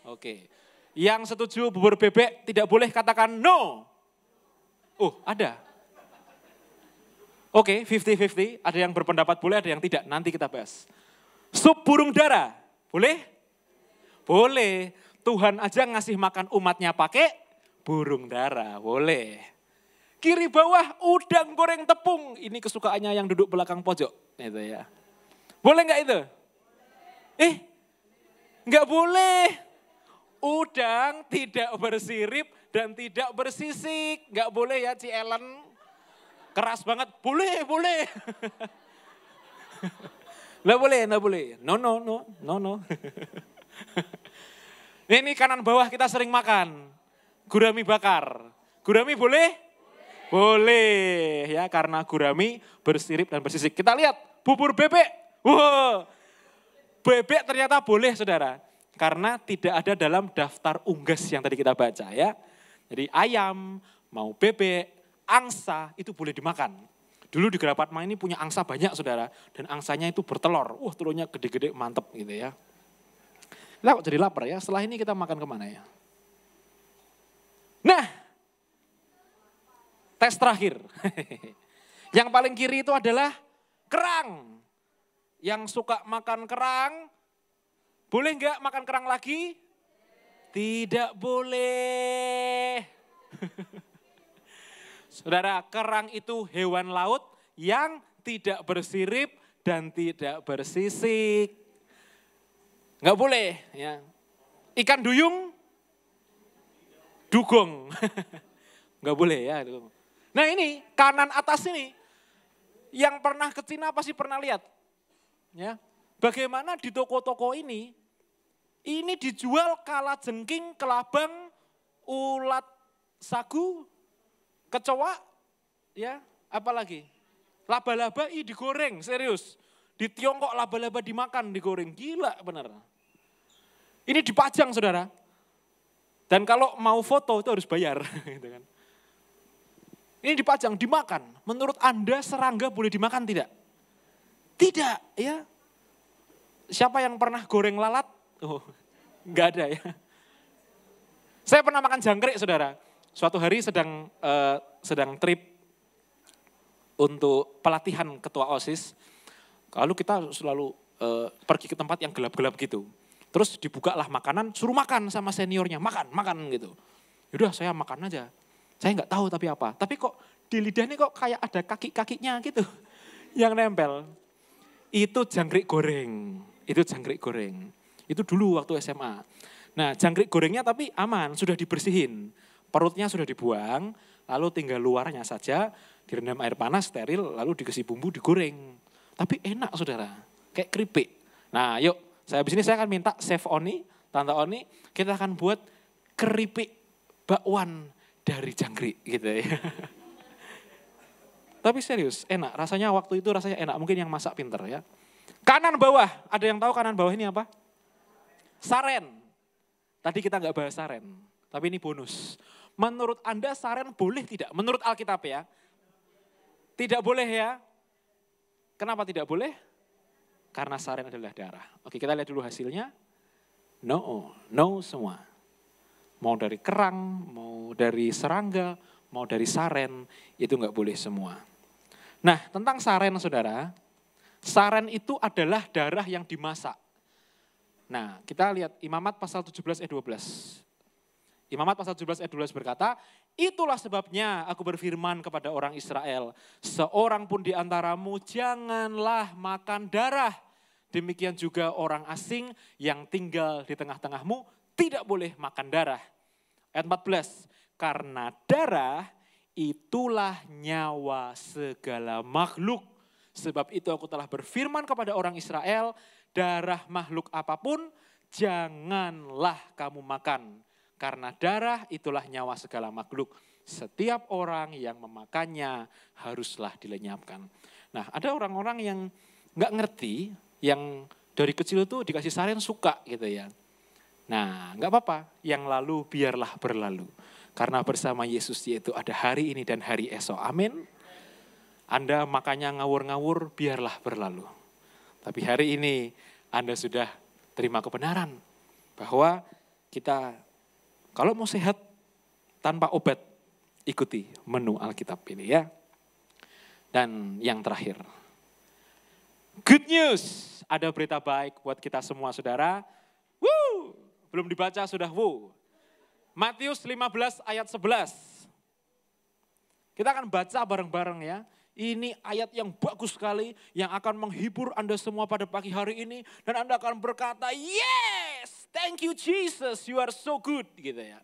Oke. Yang setuju bubur bebek tidak boleh katakan no. Oh ada. Oke, 50-50. Ada yang berpendapat boleh, ada yang tidak. Nanti kita bahas. Sup burung dara, boleh? Boleh. Tuhan aja ngasih makan umatnya pakai burung dara, boleh. Kiri bawah udang goreng tepung, ini kesukaannya yang duduk belakang pojok. Itu ya. Boleh nggak itu? Nggak boleh. Udang tidak bersirip dan tidak bersisik. Nggak boleh ya Ci Ellen. Keras banget, boleh. Nggak boleh. No. Ini kanan bawah kita sering makan. Gurami bakar. Gurami boleh? Boleh ya, karena gurami bersirip dan bersisik. Kita lihat bubur bebek. Wow. Bebek ternyata boleh saudara. Karena tidak ada dalam daftar unggas yang tadi kita baca ya. Jadi ayam, mau bebek, angsa itu boleh dimakan. Dulu di Gerapatma ini punya angsa banyak saudara. Dan angsanya itu bertelur. Wah telurnya gede-gede mantep gitu ya. Kita kok jadi lapar ya, setelah ini kita makan kemana ya? Nah, tes terakhir. Yang paling kiri itu adalah kerang. Yang suka makan kerang, boleh nggak makan kerang lagi? Tidak boleh. Saudara, kerang itu hewan laut yang tidak bersirip dan tidak bersisik. Nggak boleh ya. Ikan duyung, dugong. Nggak boleh ya. Nah ini kanan atas ini, yang pernah ke Cina pasti pernah lihat. Ya, bagaimana di toko-toko ini dijual kalajengking, kelabang, ulat sagu, kecoa, ya, apalagi laba-laba digoreng, serius. Di Tiongkok laba-laba dimakan, digoreng, gila bener. Ini dipajang saudara. Dan kalau mau foto itu harus bayar. Gitu kan. Ini dipajang, dimakan. Menurut Anda serangga boleh dimakan tidak? Tidak ya. Siapa yang pernah goreng lalat? Oh, enggak ada ya. Saya pernah makan jangkrik saudara. Suatu hari sedang trip untuk pelatihan ketua OSIS. Lalu kita selalu pergi ke tempat yang gelap-gelap gitu. Terus dibukalah makanan, suruh makan sama seniornya, makan gitu. Yaudah saya makan aja. Saya nggak tahu tapi apa. Tapi kok di lidah ini kok kayak ada kaki-kakinya gitu. Yang nempel. Itu jangkrik goreng. Itu dulu waktu SMA. Nah jangkrik gorengnya tapi aman, sudah dibersihin. Perutnya sudah dibuang, lalu tinggal luarnya saja. Direndam air panas, steril, lalu dikasih bumbu, digoreng. Tapi enak saudara, kayak keripik. Nah yuk, habis ini saya akan minta Chef Oni, Tante Oni, kita akan buat keripik bakwan dari jangkrik gitu ya. Tapi serius, enak. Rasanya waktu itu rasanya enak. Mungkin yang masak pinter ya. Kanan bawah, ada yang tahu kanan bawah ini apa? Saren. Tadi kita nggak bahas saren, tapi ini bonus. Menurut Anda saren boleh tidak? Menurut Alkitab ya. Tidak boleh ya. Kenapa tidak boleh? Karena saren adalah darah. Oke, kita lihat dulu hasilnya. No semua. Mau dari kerang, mau dari serangga, mau dari saren, itu nggak boleh semua. Nah, tentang saren saudara, saren itu adalah darah yang dimasak. Nah, kita lihat Imamat pasal 17 ayat 12. Imamat pasal 17 ayat 12 berkata, itulah sebabnya aku berfirman kepada orang Israel, seorang pun di antaramu janganlah makan darah. Demikian juga orang asing yang tinggal di tengah-tengahmu tidak boleh makan darah. Ayat 14, karena darah itulah nyawa segala makhluk. Sebab itu aku telah berfirman kepada orang Israel, darah makhluk apapun janganlah kamu makan. Karena darah itulah nyawa segala makhluk. Setiap orang yang memakannya haruslah dilenyapkan. Nah ada orang-orang yang gak ngerti, yang dari kecil tuh dikasih saren suka gitu ya. Nah gak apa-apa, yang lalu biarlah berlalu. Karena bersama Yesus yaitu ada hari ini dan hari esok. Amin. Anda makannya ngawur-ngawur, biarlah berlalu. Tapi hari ini Anda sudah terima kebenaran. Bahwa kita kalau mau sehat tanpa obat, ikuti menu Alkitab ini ya. Dan yang terakhir, good news. Ada berita baik buat kita semua saudara. Belum dibaca sudah Matius 15 ayat 11. Kita akan baca bareng-bareng ya. Ini ayat yang bagus sekali, yang akan menghibur Anda semua pada pagi hari ini. Dan Anda akan berkata, yes, thank you Jesus, you are so good. Gitu ya.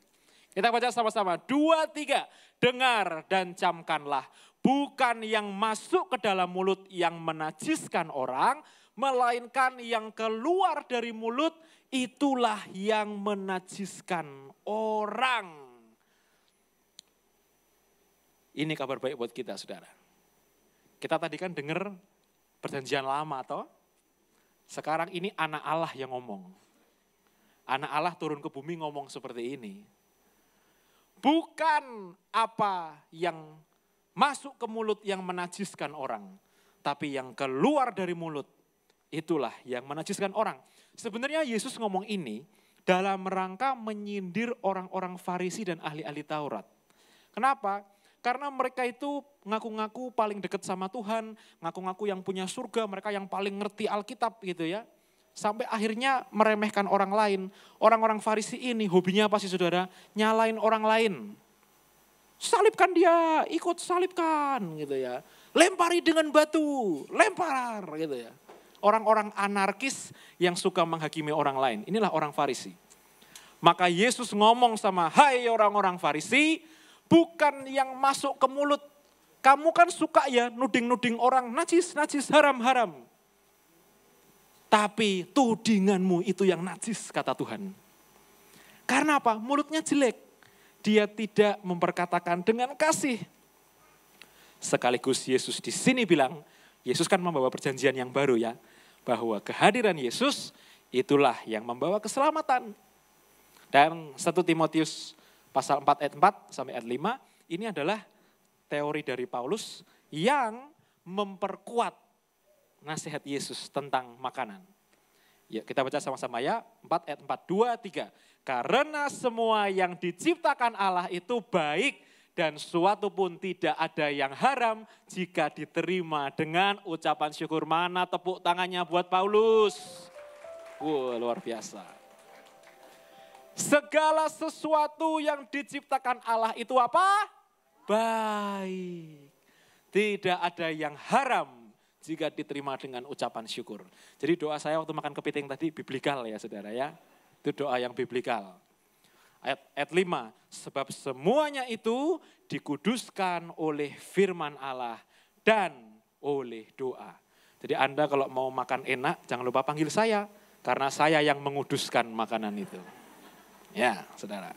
Kita baca sama-sama, 2, 3. Dengar dan camkanlah, bukan yang masuk ke dalam mulut yang menajiskan orang, melainkan yang keluar dari mulut, itulah yang menajiskan orang. Ini kabar baik buat kita, saudara. Kita tadi kan dengar perjanjian lama, toh? Sekarang ini anak Allah yang ngomong. Anak Allah turun ke bumi ngomong seperti ini. Bukan apa yang masuk ke mulut yang menajiskan orang, tapi yang keluar dari mulut, itulah yang menajiskan orang. Sebenarnya Yesus ngomong ini dalam rangka menyindir orang-orang Farisi dan ahli-ahli Taurat. Kenapa? Karena mereka itu ngaku-ngaku paling dekat sama Tuhan, ngaku-ngaku yang punya surga, mereka yang paling ngerti Alkitab gitu ya. Sampai akhirnya meremehkan orang lain. Orang-orang Farisi ini hobinya apa sih saudara? Nyalain orang lain. Salibkan dia, ikut salibkan gitu ya. Lempari dengan batu, lempar gitu ya. Orang-orang anarkis yang suka menghakimi orang lain. Inilah orang Farisi. Maka Yesus ngomong sama, hai orang-orang Farisi, bukan yang masuk ke mulut. Kamu kan suka ya nuding-nuding orang najis, haram. Tapi tudinganmu itu yang najis, kata Tuhan. Karena apa? Mulutnya jelek. Dia tidak memperkatakan dengan kasih. Sekaligus Yesus di sini bilang, Yesus kan membawa perjanjian yang baru ya. Bahwa kehadiran Yesus itulah yang membawa keselamatan. Dan 1 Timotius pasal 4 ayat 4 sampai ayat 5, ini adalah teori dari Paulus yang memperkuat nasihat Yesus tentang makanan. Ya, kita baca sama-sama ya, 4 ayat 4, 2, 3. Karena semua yang diciptakan Allah itu baik dan suatu pun tidak ada yang haram jika diterima dengan ucapan syukur. Mana tepuk tangannya buat Paulus? Luar biasa. Segala sesuatu yang diciptakan Allah itu apa? Baik. Tidak ada yang haram jika diterima dengan ucapan syukur. Jadi doa saya waktu makan kepiting tadi biblikal ya saudara ya. Itu doa yang biblikal. Ayat 5, sebab semuanya itu dikuduskan oleh firman Allah dan oleh doa. Jadi Anda kalau mau makan enak jangan lupa panggil saya. Karena saya yang menguduskan makanan itu. Ya saudara.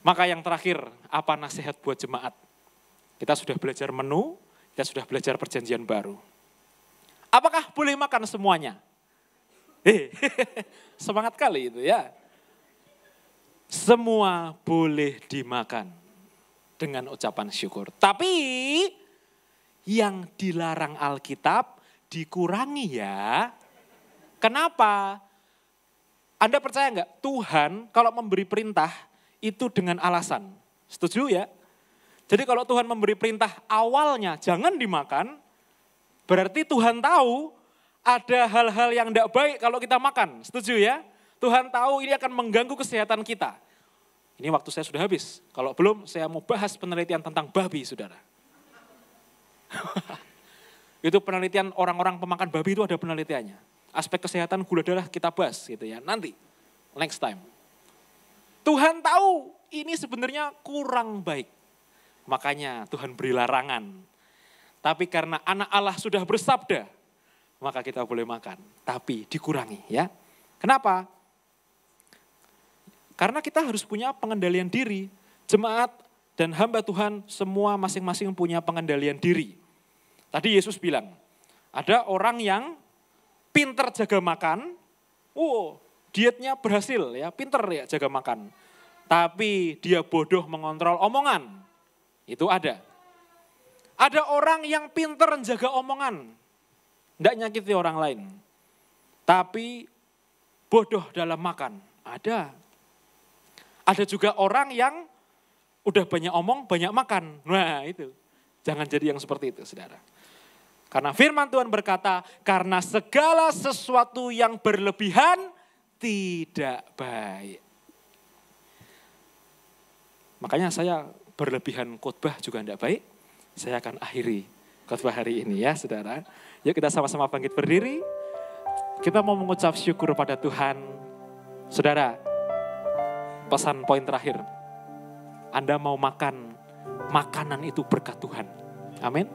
Maka yang terakhir, apa nasihat buat jemaat? Kita sudah belajar menu, kita sudah belajar perjanjian baru. Apakah boleh makan semuanya? Semangat kali itu ya. Semua boleh dimakan dengan ucapan syukur. Tapi yang dilarang Alkitab dikurangi ya. Kenapa? Anda percaya enggak? Tuhan kalau memberi perintah itu dengan alasan. Setuju ya? Jadi kalau Tuhan memberi perintah awalnya jangan dimakan, berarti Tuhan tahu ada hal-hal yang tidak baik kalau kita makan. Setuju ya? Tuhan tahu ini akan mengganggu kesehatan kita. Ini waktu saya sudah habis. Kalau belum, saya mau bahas penelitian tentang babi, saudara. Itu penelitian orang-orang pemakan babi itu ada penelitiannya. Aspek kesehatan gula darah kita bahas gitu ya. Nanti, next time. Tuhan tahu ini sebenarnya kurang baik. Makanya Tuhan beri larangan. Tapi karena anak Allah sudah bersabda, maka kita boleh makan. Tapi dikurangi ya. Kenapa? Karena kita harus punya pengendalian diri. Jemaat dan hamba Tuhan semua masing-masing punya pengendalian diri. Tadi Yesus bilang, ada orang yang pinter jaga makan, dietnya berhasil ya, pinter ya jaga makan. Tapi dia bodoh mengontrol omongan, itu ada. Ada orang yang pinter jaga omongan, tidak nyakiti orang lain. Tapi bodoh dalam makan, ada. Ada juga orang yang udah banyak omong, banyak makan. Nah itu, jangan jadi yang seperti itu saudara. Karena firman Tuhan berkata, karena segala sesuatu yang berlebihan tidak baik. Makanya saya berlebihan khotbah juga tidak baik. Saya akan akhiri khotbah hari ini ya saudara. Yuk kita sama-sama bangkit berdiri. Kita mau mengucap syukur pada Tuhan. Saudara, pesan poin terakhir. Anda mau makan, makanan itu berkat Tuhan. Amin.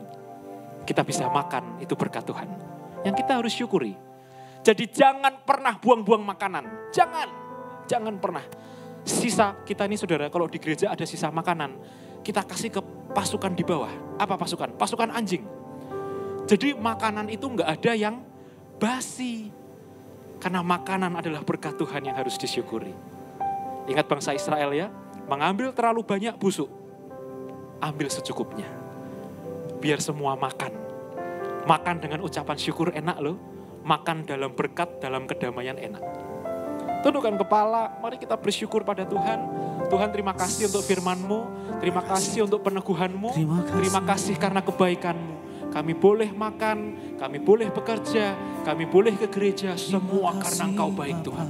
Kita bisa makan, itu berkat Tuhan. Yang kita harus syukuri. Jadi jangan pernah buang-buang makanan. Jangan pernah. Sisa kita ini saudara, kalau di gereja ada sisa makanan, kita kasih ke pasukan di bawah. Apa pasukan? Pasukan anjing. Jadi makanan itu nggak ada yang basi. Karena makanan adalah berkat Tuhan yang harus disyukuri. Ingat bangsa Israel ya, mengambil terlalu banyak busuk. Ambil secukupnya. Biar semua makan. Makan dengan ucapan syukur enak loh. Makan dalam berkat, dalam kedamaian enak. Tundukkan kepala, mari kita bersyukur pada Tuhan. Tuhan terima kasih untuk firman-Mu. Terima kasih untuk peneguhan-Mu. Terima kasih karena kebaikan-Mu. Kami boleh makan, kami boleh bekerja, kami boleh ke gereja. Semua karena Engkau baik Tuhan.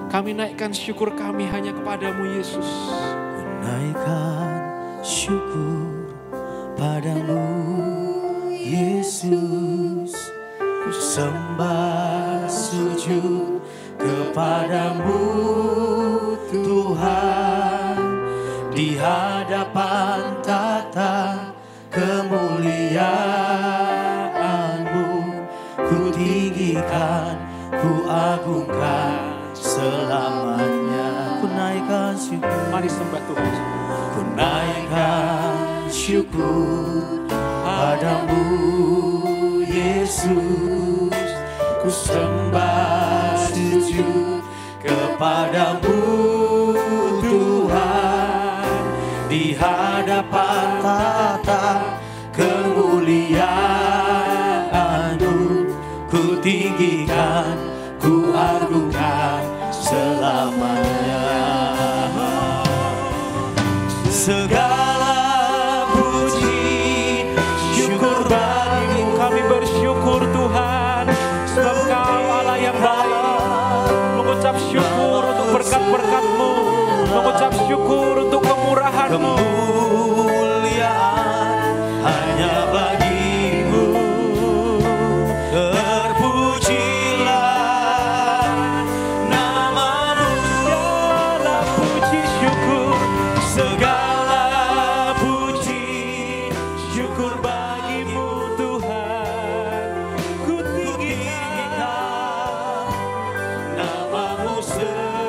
Kami naikkan syukur kami hanya kepadamu Yesus.
Naikkan syukur padamu Yesus. Ku sembah sujud kepadamu Tuhan. Di hadapan tata kemuliaan-Mu, ku tinggikan, ku agungkan selamanya. Ku naikkan syukur.
Mari sembah Tuhan.
Ku naikkan syukur padamu Yesus. Ku sembah sujud kepadamu Tuhan. Di hadapan tata kemuliaan-Mu, ku tinggikan, ku agungkan selamanya. Segala puji syukur bagi
Kami bersyukur Tuhan. Sebab Engkau Allah yang baik. Mengucap syukur untuk berkat-berkat-Mu. Mengucap syukur untuk kemurahan-Mu.
kemuliaan hanya bagimu. Terpujilah nama-Mu.
Segala puji syukur.
Segala puji syukur bagimu Tuhan. Ku tinggikan nama-Mu selalu.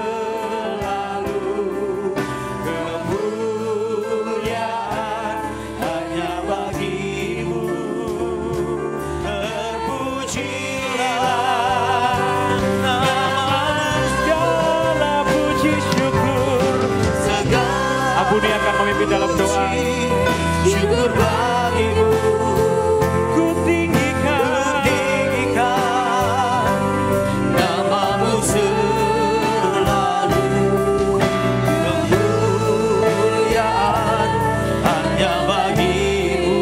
Kemuliaan hanya bagimu. Terpujilah nama-Mu.
Segala puji syukur.
Segala
Ampuni akan memimpin dalam doa.
syukur bagimu.
Ku tinggikan.
Tinggikan nama-Mu selalu. Kemuliaan hanya bagimu.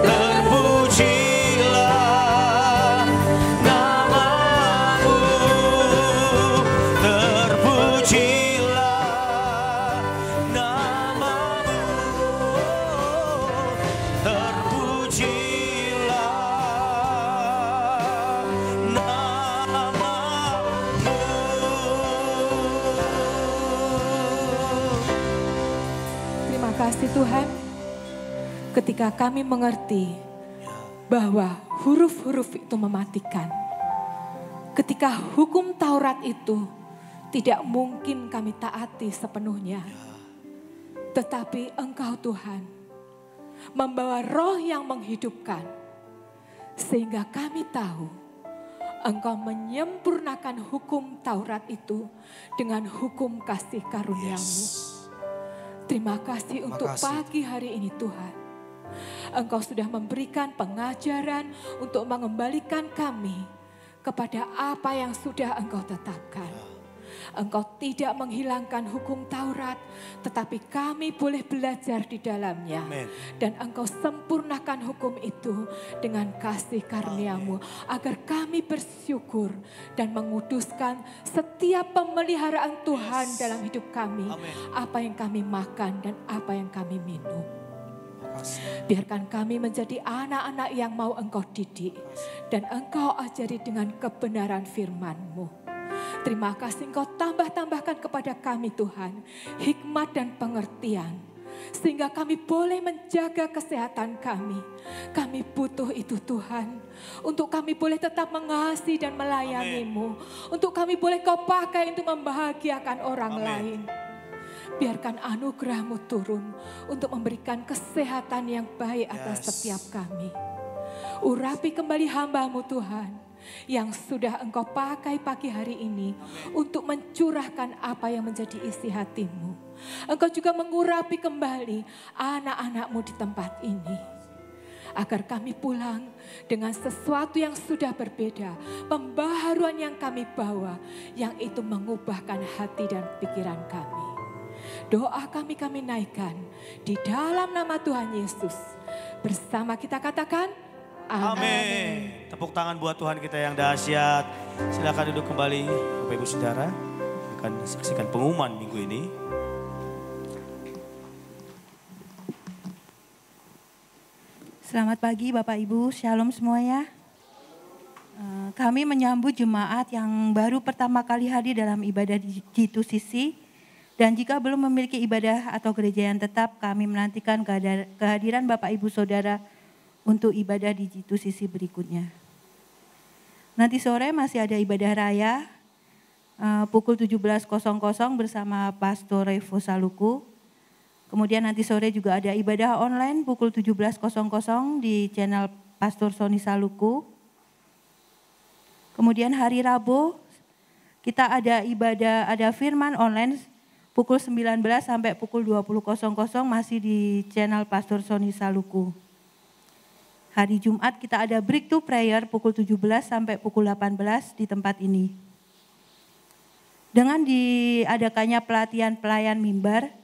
Terpujilah nama-Mu. Terpujilah nama-Mu. Terpujilah nama-Mu.
Terima kasih Tuhan. Ketika kami mengerti bahwa huruf-huruf itu mematikan. Ketika hukum Taurat itu tidak mungkin kami taati sepenuhnya. Tetapi Engkau Tuhan membawa roh yang menghidupkan. Sehingga kami tahu Engkau menyempurnakan hukum Taurat itu dengan hukum kasih karunia-Mu. Terima kasih untuk pagi hari ini Tuhan. Engkau sudah memberikan pengajaran untuk mengembalikan kami kepada apa yang sudah Engkau tetapkan.
Engkau tidak menghilangkan hukum Taurat, tetapi kami boleh belajar di dalamnya.
Amin.
Dan Engkau sempurnakan hukum itu dengan kasih karunia-Mu, agar kami bersyukur dan menguduskan setiap pemeliharaan Tuhan dalam hidup kami.
Amin.
Apa yang kami makan dan apa yang kami minum. Biarkan kami menjadi anak-anak yang mau Engkau didik dan Engkau ajari dengan kebenaran firman-Mu. Terima kasih Engkau tambah-tambahkan kepada kami Tuhan hikmat dan pengertian, sehingga kami boleh menjaga kesehatan kami. Kami butuh itu Tuhan, untuk kami boleh tetap mengasihi dan melayani-Mu, untuk kami boleh Kau pakai untuk membahagiakan orang lain. Biarkan anugerah-Mu turun untuk memberikan kesehatan yang baik atas setiap kami. Urapi kembali hamba-Mu Tuhan yang sudah Engkau pakai pagi hari ini untuk mencurahkan apa yang menjadi isi hati-Mu. Engkau juga mengurapi kembali anak-anak-Mu di tempat ini. Agar kami pulang dengan sesuatu yang sudah berbeda. Pembaharuan yang kami bawa yang itu mengubahkan hati dan pikiran kami. Doa kami naikkan di dalam nama Tuhan Yesus. Bersama kita katakan
Amin. Tepuk tangan buat Tuhan kita yang dahsyat. Silakan duduk kembali Bapak Ibu Saudara. Akan saksikan pengumuman minggu ini.
Selamat pagi Bapak Ibu, Shalom semuanya. Kami menyambut jemaat yang baru pertama kali hadir dalam ibadah di G2CC. Dan jika belum memiliki ibadah atau gereja yang tetap, kami menantikan kehadiran Bapak Ibu Saudara untuk ibadah di G2CC berikutnya. Nanti sore masih ada ibadah raya pukul 17.00 bersama Pastor Revo Saluku. Kemudian nanti sore juga ada ibadah online pukul 17.00 di channel Pastor Sony Saluku. Kemudian hari Rabu kita ada firman online pukul 19 sampai pukul 20.00 masih di channel Pastor Sony Saluku. Hari Jumat kita ada breakthrough prayer pukul 17 sampai pukul 18 di tempat ini. Dengan diadakannya pelatihan pelayan mimbar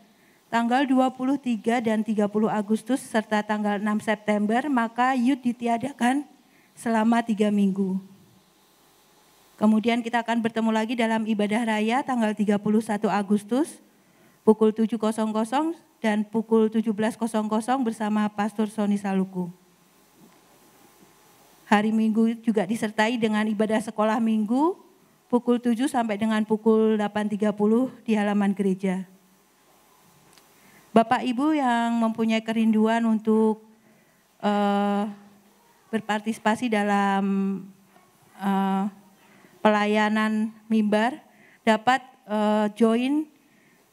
tanggal 23 dan 30 Agustus serta tanggal 6 September, maka youth ditiadakan selama 3 minggu. Kemudian kita akan bertemu lagi dalam ibadah raya tanggal 31 Agustus pukul 7.00 dan pukul 17.00 bersama Pastor Sony Saluku. Hari Minggu juga disertai dengan ibadah sekolah minggu pukul 7 sampai dengan pukul 8.30 di halaman gereja. Bapak Ibu yang mempunyai kerinduan untuk berpartisipasi dalam pelayanan mimbar dapat join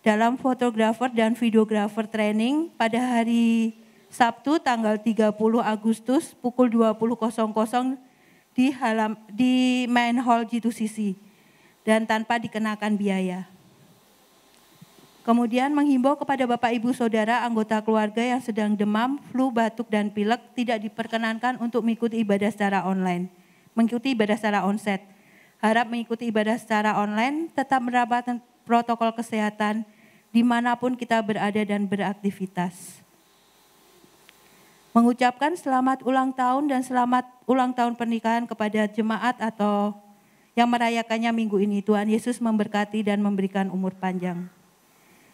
dalam fotografer dan videografer training pada hari Sabtu tanggal 30 Agustus pukul 20.00 di main hall G2CC dan tanpa dikenakan biaya. Kemudian menghimbau kepada Bapak Ibu Saudara anggota keluarga yang sedang demam, flu, batuk dan pilek tidak diperkenankan untuk mengikuti ibadah secara online, mengikuti ibadah secara onsite. Harap mengikuti ibadah secara online, tetap menerapkan protokol kesehatan dimanapun kita berada dan beraktivitas. Mengucapkan selamat ulang tahun dan selamat ulang tahun pernikahan kepada jemaat atau yang merayakannya minggu ini. Tuhan Yesus memberkati dan memberikan umur panjang.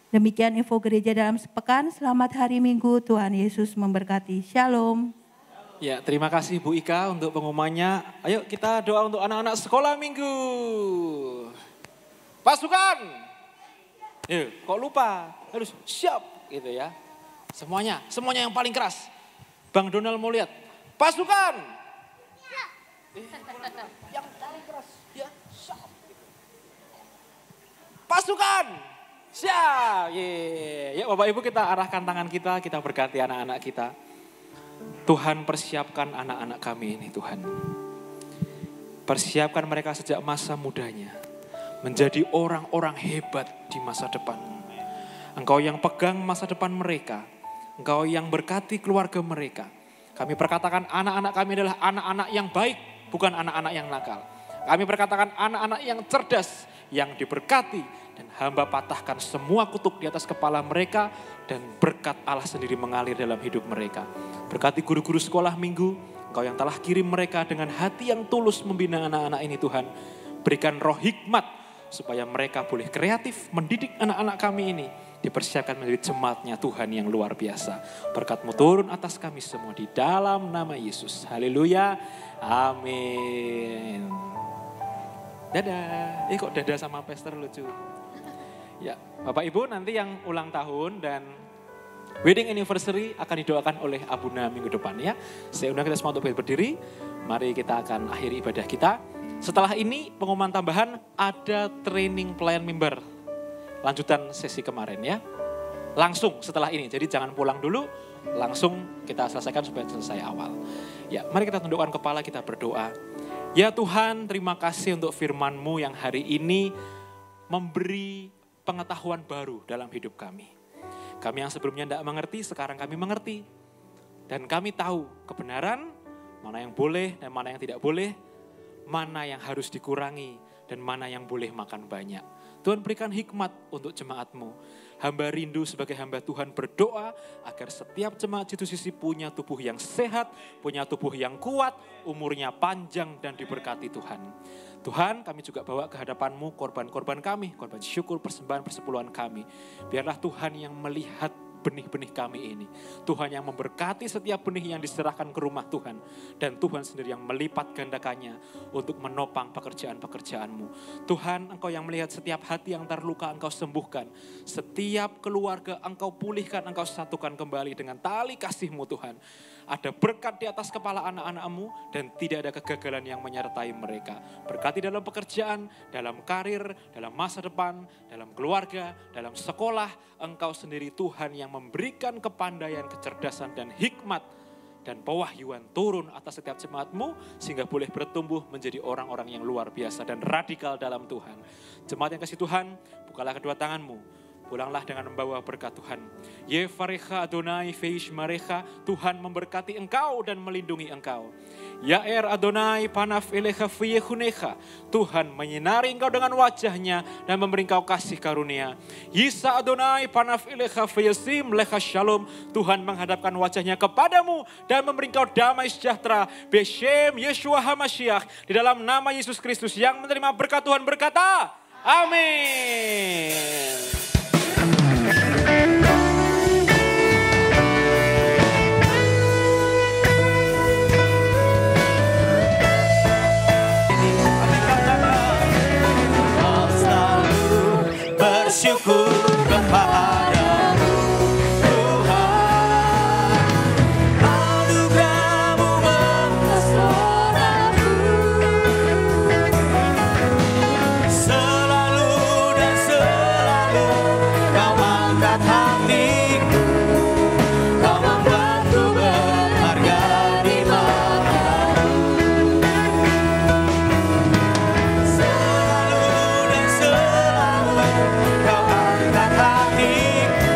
Demikian info gereja dalam sepekan. Selamat hari Minggu, Tuhan Yesus memberkati. Shalom.
Ya, terima kasih Bu Ika untuk pengumumannya. Ayo kita doa untuk anak-anak sekolah minggu. Pasukan. Kok lupa? Harus siap gitu ya. Semuanya yang paling keras. Bang Donald mau lihat. Pasukan. Yang paling keras. Ya, siap. Pasukan. Siap. Ya, Bapak Ibu kita arahkan tangan kita berkati anak-anak kita. Tuhan persiapkan anak-anak kami ini Tuhan. Persiapkan mereka sejak masa mudanya. Menjadi orang-orang hebat di masa depan. Engkau yang pegang masa depan mereka. Engkau yang berkati keluarga mereka. Kami perkatakan anak-anak kami adalah anak-anak yang baik. Bukan anak-anak yang nakal. Kami perkatakan anak-anak yang cerdas. yang diberkati. Dan hamba patahkan semua kutuk di atas kepala mereka dan berkat Allah sendiri mengalir dalam hidup mereka. Berkati guru-guru sekolah minggu, Engkau yang telah kirim mereka dengan hati yang tulus membina anak-anak ini Tuhan. Berikan roh hikmat supaya mereka boleh kreatif mendidik anak-anak kami ini. Dipersiapkan menjadi jemaatnya Tuhan yang luar biasa. Berkat-Mu turun atas kami semua di dalam nama Yesus. Haleluya. Amin. Dadah. Kok dadah sama pastor lucu. Ya, Bapak Ibu nanti yang ulang tahun dan wedding anniversary akan didoakan oleh Abuna minggu depan ya. Saya undang kita semua untuk berdiri. Mari kita akan akhiri ibadah kita. Setelah ini pengumuman tambahan ada training pelayan member. Lanjutan sesi kemarin ya. Langsung setelah ini. Jadi jangan pulang dulu. Langsung kita selesaikan supaya selesai awal. Ya, mari kita tundukkan kepala, kita berdoa. Ya Tuhan, terima kasih untuk firman-Mu yang hari ini memberi pengetahuan baru dalam hidup kami. Kami yang sebelumnya tidak mengerti, sekarang kami mengerti. Dan kami tahu kebenaran, mana yang boleh dan mana yang tidak boleh, mana yang harus dikurangi dan mana yang boleh makan banyak. Tuhan berikan hikmat untuk jemaat-Mu. Hamba rindu sebagai hamba Tuhan berdoa agar setiap jemaat Jitu Sisi punya tubuh yang sehat, punya tubuh yang kuat, umurnya panjang dan diberkati Tuhan. Tuhan, kami juga bawa ke hadapan-Mu korban-korban kami, korban syukur, persembahan, persepuluhan kami. Biarlah Tuhan yang melihat benih-benih kami ini. Tuhan yang memberkati setiap benih yang diserahkan ke rumah Tuhan. Dan Tuhan sendiri yang melipat gandakannya untuk menopang pekerjaan-pekerjaan-Mu. Tuhan, Engkau yang melihat setiap hati yang terluka Engkau sembuhkan. Setiap keluarga Engkau pulihkan, Engkau satukan kembali dengan tali kasih-Mu Tuhan. Ada berkat di atas kepala anak-anak-Mu dan tidak ada kegagalan yang menyertai mereka. Berkati dalam pekerjaan, dalam karir, dalam masa depan, dalam keluarga, dalam sekolah. Engkau sendiri Tuhan yang memberikan kepandaian, kecerdasan dan hikmat dan pewahyuan turun atas setiap jemaat-Mu sehingga boleh bertumbuh menjadi orang-orang yang luar biasa dan radikal dalam Tuhan. Jemaat yang kasih Tuhan, bukalah kedua tangan-Mu. Pulanglah dengan membawa berkat Tuhan. Yevarecha Adonai feish marecha, Tuhan memberkati engkau dan melindungi engkau. Yaer Adonai panaf elecha fiyehunecha, Tuhan menyinari engkau dengan wajahnya dan memberi engkau kasih karunia. Yisa Adonai panaf elecha fiyesim lecha shalom, Tuhan menghadapkan wajahnya kepadamu dan memberi engkau damai sejahtera. Beshem Yeshua HaMashiach, di dalam nama Yesus Kristus yang menerima berkat Tuhan berkata, amin.
Bersyukur kepadamu Tuhan, anugerah-Mu mempesona-Ku. Selalu dan selalu Kau angkat hatiku, Kau membuatku berharga di mata-Mu. Selalu dan selalu Kau angkat hatiku,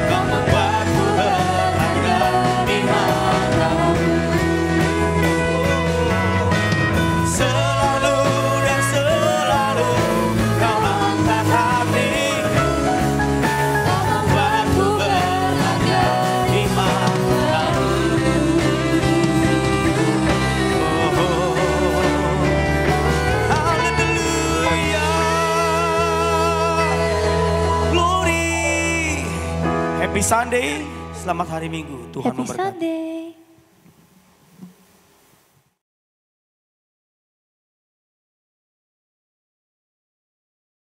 Kau membuatku berharga di mata-Mu. Selalu dan selalu Kau angkat hatiku, Kau membuatku berharga di mata-Mu. Haleluya. Glory. Happy Sunday, selamat hari Minggu. Tuhan
Happy
memberkati.
Sunday.